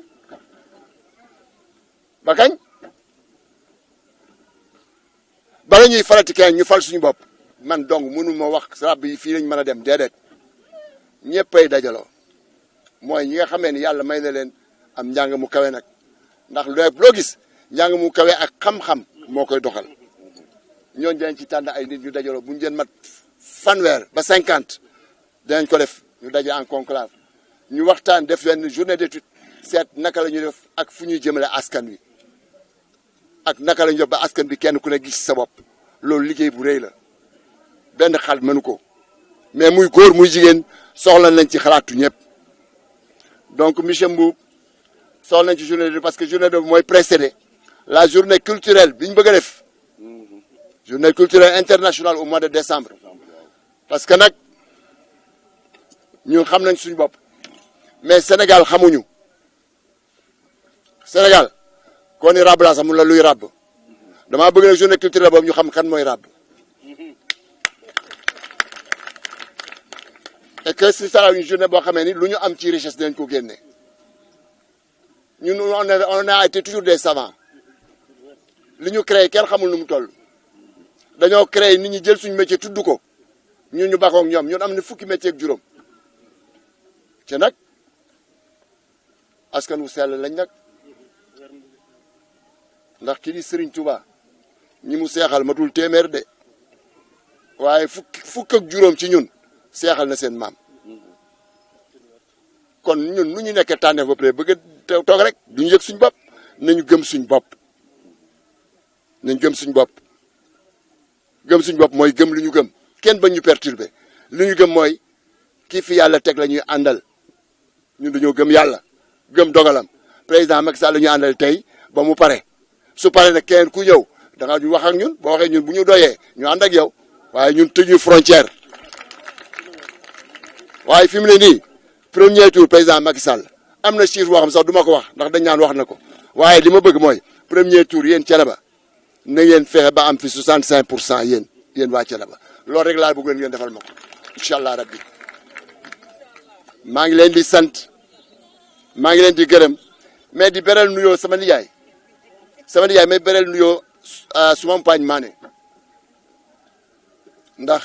ba kañ bala ñuy falati kenn ñu fal suñu bopp man donc mënu ma wax rab yi fii lañ mën a dem déedéet ñëppay dajaloo mooy ñi nga xamee ni yàlla may na leen am njàng mu kawe nag ndax loo gis njàng mu kawe ak xam-xam moo koy doxal ñooñu dañ ci tànn ay nit ñu dajaloo bu ñu jën mat 100 ba 50 dinañ ko def ñu daje en conclave ñu waxtaan def benn journée d'étude seet naka la ñuy def ak fu ñuy jëmale askan wi ak naka la ñuy def ba askan bi kenn ku ne gis sa bopp loolu liggéey bu rëy la benn xal mënu ko mais muy góor muy jigéen soxla nañ ci xalaatu ñëpp donc monsieur Mboup soxla nañ ci journée de parce que journée de mooy précédé la journée culturelle bi ñu bëgg a def journée culturelle internationale au mois de décembre parce que nag ñun xam nañ suñu bopp mais Sénégal xamuñu Sénégal koo ni rab laa sax mun la luy rab damaa bëgg nag journée culturelle boobu ñu xam kan mooy rab et que c'est ça une journée boo xamee ni lu ñu am ci richesse dinañ ko génne ñun on a été toujours des savants li ñu créé kenn xamul nu mu toll dañoo créé nit ñi jël suñu métier tudd ko ñun ñu bakkoog ñoom ñun am na fukki métier ak juróom te nag askan wu sell lañ nag ndax kii di Serigne Touba ñi mu seexal matul téeméer de waaye fukk ak juróom ci ñun seexal na seen maam kon ñun nu ñu nekkee tànneef ba pare bëgg a toog rek duñu yëg suñ bopp nañu gëm suñ bopp nañ gëm suñ bopp gëm suñ bopp mooy gëm li ñu gëm kenn bañ ñu perturber li ñu gëm mooy kii fi yàlla teg la ñuy àndal ñun dañoo gëm yàlla gëm dogalam président Macky Sall la ñuy àndal tey ba mu pare su pare nag keneen ku ñëw da nga ñu wax ak ñun boo waxee ñun bu ñu doyee ñu ànd ak yow waaye ñun tëjuñu frontière waaye fi mu ne nii premier tour président Macky Sall am na chiffre boo xam sax du ma ko wax ndax dañ naan wax na ko waaye li ma bëgg mooy premier tour yéen Thiénaba na ngeen fexe ba am fi 65% yéen waa Thiénaba loolu rek laa bëgg leen ngeen defal ma ko incha allah rabbi maa ngi leen di sant maa ngi leen di gërëm mais di beral nuyoo sama nijaay may beral nuyoo suma mpaañ Mané ndax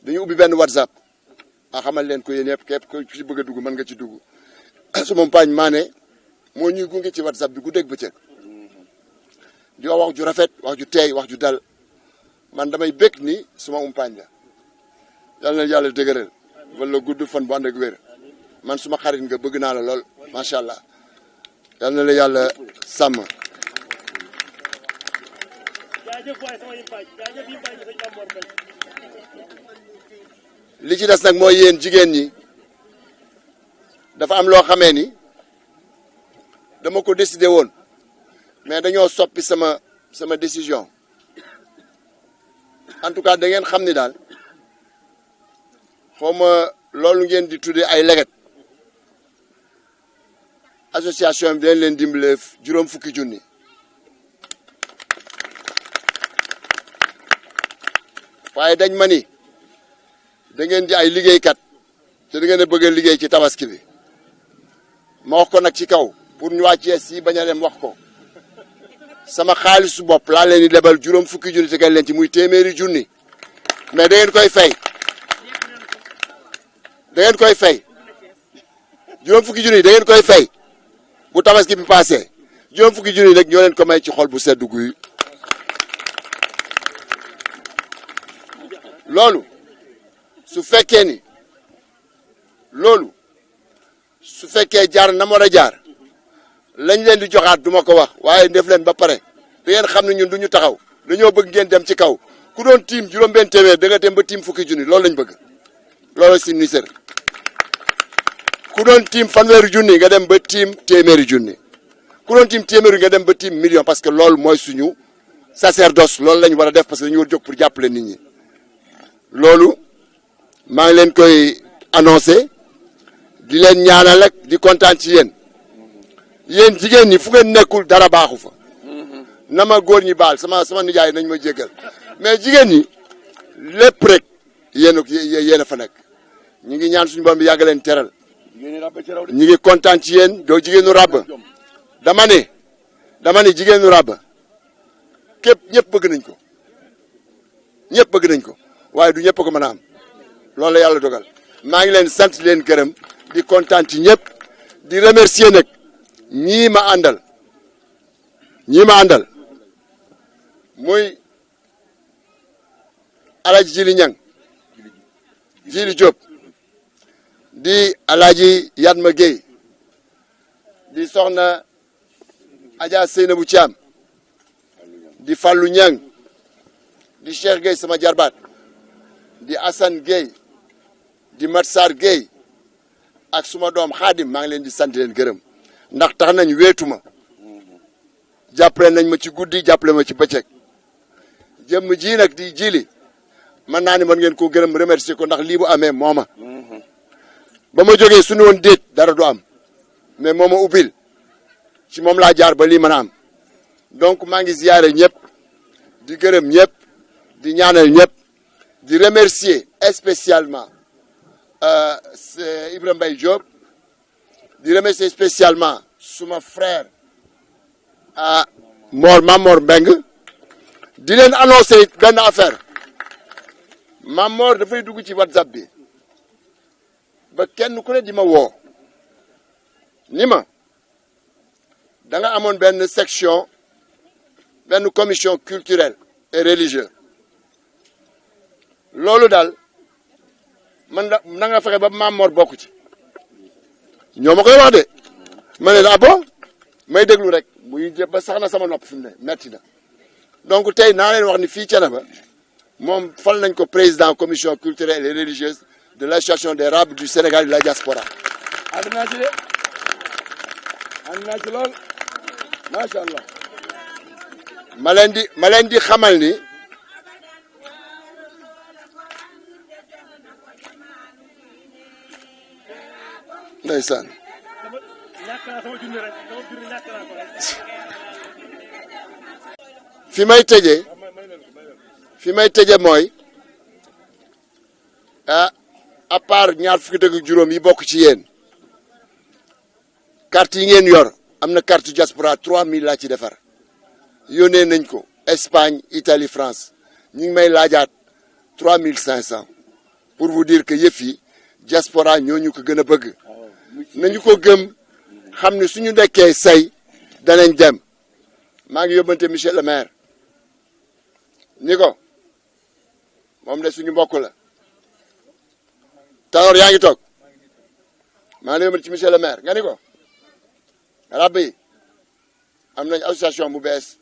dañu ubbi benn WhatsApp a xamal leen ko yéen yëpp képp ku ci bëgg a dugg mën nga ci dugg suma mpaañ Mané moo ñuy gunge ci WhatsApp bi guddeeg bëccëg di wax ju rafet wax ju teey wax ju dal man damay bëgg ni suma umpaañ la yal na yàlla dëgëral wala gudd fan bu ànd ak wér man suma xarit nga bëgg naa la lool macha allah yal na la yàlla sàmm. li ci des nag mooy yéen jigéen ñi dafa am loo xamee ni dama ko décidé woon mais dañoo soppi sama décision en tout cas da ngeen xam ni daal xaw ma loolu ngeen di tuddee ay leget association bi dañ leen dimbale juróom fukki junni waaye dañ ma ni da ngeen di ay liggéeykat te da ngeen a bëgg a liggéey ci tabaski bi ma wax ko nag ci kaw pour ñu wàccee si bañ a dem wax ko sama xaalisu bopp laa leen di lebal juróom fukki junni te gañ leen ci muy téeméeri junni mais da ngeen koy fay juróom fukki junni da ngeen koy fay bu tabaski bi passé juróom fukki junni nag ñoo leen ko may ci xol bu sedd guy loolu su fekkee ni loolu su fekkee jaar na mu war a jaar lañ leen di joxaat duma ko wax waaye def leen ba pare da ngeen xam ne ñun du ñu taxaw dañoo bëgg ngeen dem ci kaw ku doon tiim juróom-benn téeméer da nga dem ba tiim fukki junni loolu lañ bëgg loolu si ministère ku doon tiim fanweeri junni nga dem ba tiim téeméeri junni ku doon tiim téeméeri nga dem ba tiim million parce que loolu mooy suñu sacerdoce loolu lañ war a def parce que dañu war a jóg pour jàppale nit ñi loolu maa ngi leen koy annoncé di leen ñaanal ak di kontaan ci yéen jigéen ñi fu ngeen nekkul dara baaxu fa na ma góor ñi baal sama nijaay nañ ma jéggal mais jigéen ñi lépp rek yéen a fa nekk ñu ngi ñaan suñu borom bi yàgg leen teral ñu ngi kontaan ci yéen doo jigéenu ràbb dama ne jigéenu ràbb képp ñëpp bëgg nañ ko waaye du ñëpp ko mën a am loolu la yàlla dogal maa ngi leen sant leen gërëm di kontaan ci ñëpp di remercier nag ñii ma àndal muy Alaaji Jili Ñang Jili Diop di Alaaji Yatma Gueye di soxna Adja Seynabou Thiam di Fallou Ñang di Cheikh Gueye sama jarbaat di Assane Gueye di Matsar Gueye ak suma doom Xaadim maa ngi leen di sant leen gërëm ndax tax nañ weetuma jàppale nañ ma ci guddi jàppale ma ci bëccëg jëmm ji nag di jili man naa ni mën ngeen koo gërëm remercier ko ndax lii bu amee mooma ba ma jógee suñu woon déet dara du am mais mooma ubbil ci moom laa jaar ba lii mën a am donc maa ngi ziyaare ñëpp di gërëm ñëpp di ñaanal ñëpp di remercier spécialement Ibrahima Mbaye Diop di remercier spécialement suma frère Mamor Mbeng di leen annoncer benn affaire Mamor dafay dugg ci WhatsApp bi ba kenn ku ne di ma woo ni ma da nga amoon benn section benn commission culturelle et religieuse loolu daal man da na nga fexe ba Mamor bokk ci ñoo ma koy wax de ma ne la bon may déglu rek muy ba sax na sama nopp fi mu ne metti na donc tey naa leen wax ni fii Thiénaba moom fal nañ ko président commission culturelle et religieuse de l'association des rabbins du Sénégal et de la diaspora. ànd naa ci de ànd naa ci lool macha allah. ma leen di xamal ni ndeysaan fi may tëjee mooy à part ñaar fukki dëgg juróom yi bokk ci yéen carte yi ngeen yor am na carte diaspora 3000 laa ci defar yónnee nañ ko Espagne Italie France ñu ngi may laajaat 3500 pour vous dire que yëf yi diaspora ñooñu ko gën a bëgg nañu ko gëm xam ne suñu nekkee say danañ dem maa ngi yóbbante monsieur le maire ni ko moom de suñu mbokk la Tanor yaa ngi toog maa ngi yóbbante ci monsieur le maire nga ni ko rab yi am nañ association bu bees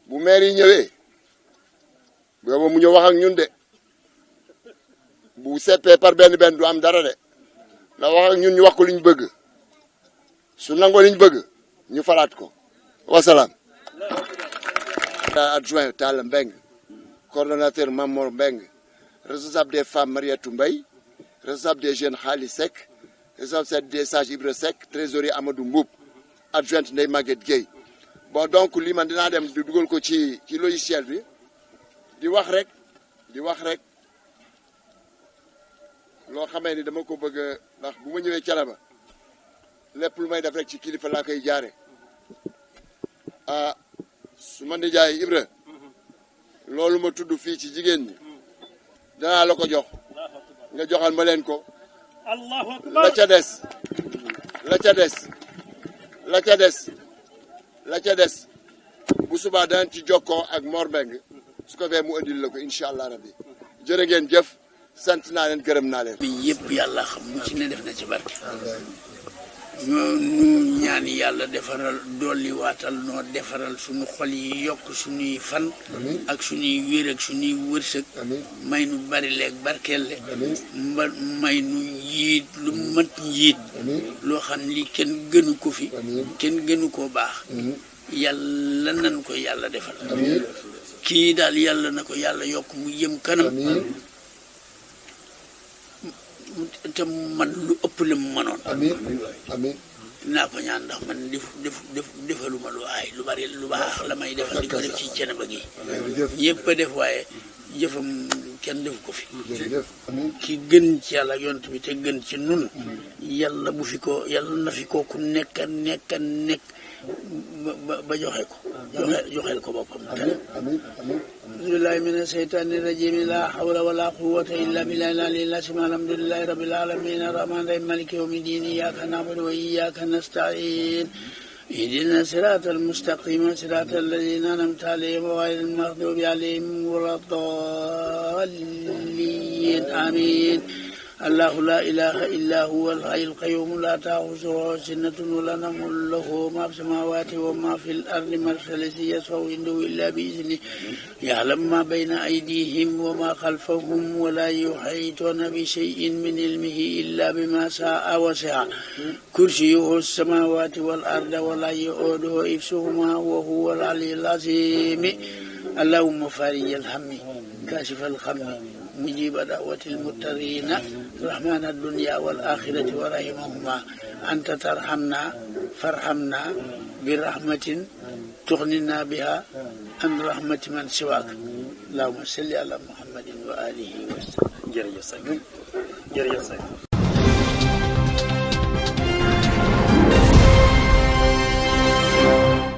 bu maire yi ñëwee booba mu ñëw wax ak ñun de bu seppee par benn du am dara de na wax ak ñun ñu wax ko li ñu bëgg su nangoo li ñu bëgg ñu falaat ko wasalaam. Adjoint Talla Mbeng, coordonnateur Mamor Mbeng, responsable des femmes Mariatou Mbaye, responsable des jeunes Khali Seck, responsable des sages Ibra Seck, trésorier Amadou Mboub, adjointe Ndeye Maguette Gueye. Bon donc lii man dinaa dem di dugal ko ci logiciel bi di wax rek loo xamee ni dama ko bëgg ndax bu ma ñëwee Thiénaba lépp lu may def rek ci kilifa laa koy jaare su ma nijaay Ibra loolu ma tudd fii ci jigéen ñi danaa la ko jox nga joxal ma leen ko la ca des bu subaa danañ ci jokkoo ak Mor Mbeng su ko fee mu andil la ko incha allah rabbi jërë ngeen jëf sant naa leen gërëm naa leen. bi yëpp yàlla xam mu ci ne def na ci barke ñu ñaan yàlla defaral dolli waatal noo defaral suñu xol yi yokk suñuy fan ak suñuy wér ak suñuy wërsëg may nu bari leeg barkelle may nu njiit lu mat njiit loo xam ni kenn gënu ko fi kenn gënu koo baax yàlla nan ko yàlla defal kii daal yàlla na ko yàlla yokk mu jëm kanam te man lu ëpp la mu mënoon naa ko ñaan ndax man defaluma lu aay lu bari lu baax la may defal di ko def ci Thiénaba gi ñëpp a def waaye jëfam kenn def ko fi ki gën ci yàlla yont bi te gën ci nun yàlla bu fi ko yàlla na fi kooku nekk ba joxe ko joxeel ko boppam bismillahi mina seytaani rajim la hawla wala quwwata illa billahi al-aliyyil azim alhamdulillahi rabbil alamin arrahmanir rahim maliki yawmiddin iyyaka na'budu wa iyyaka nasta'in اهدنا الصراط المستقيم صراط الذين أنعمت عليهم غير المغضوب عليهم ولا الضالين آمين الله لا إله إلا هو الحي القيوم لا تأخذه سنة ولا نوم له ما في السماوات وما في الأرض من الذي يشفع عنده إلا بإذنه يعلم ما بين أيديهم وما خلفهم ولا يحيطون بشيء من علمه إلا بما شاء وسع كرسيه السماوات والأرض ولا يؤوده حفظهما وهو العلي العظيم اللهم فارج الهم كاشف الغم مجيب دعوة المضطرين رحمن الدنيا والآخرة ورحمهما أنت ترحمنا فارحمنا برحمة تغننا بها عن رحمة من سواك اللهم صل على محمد وآله وسلم.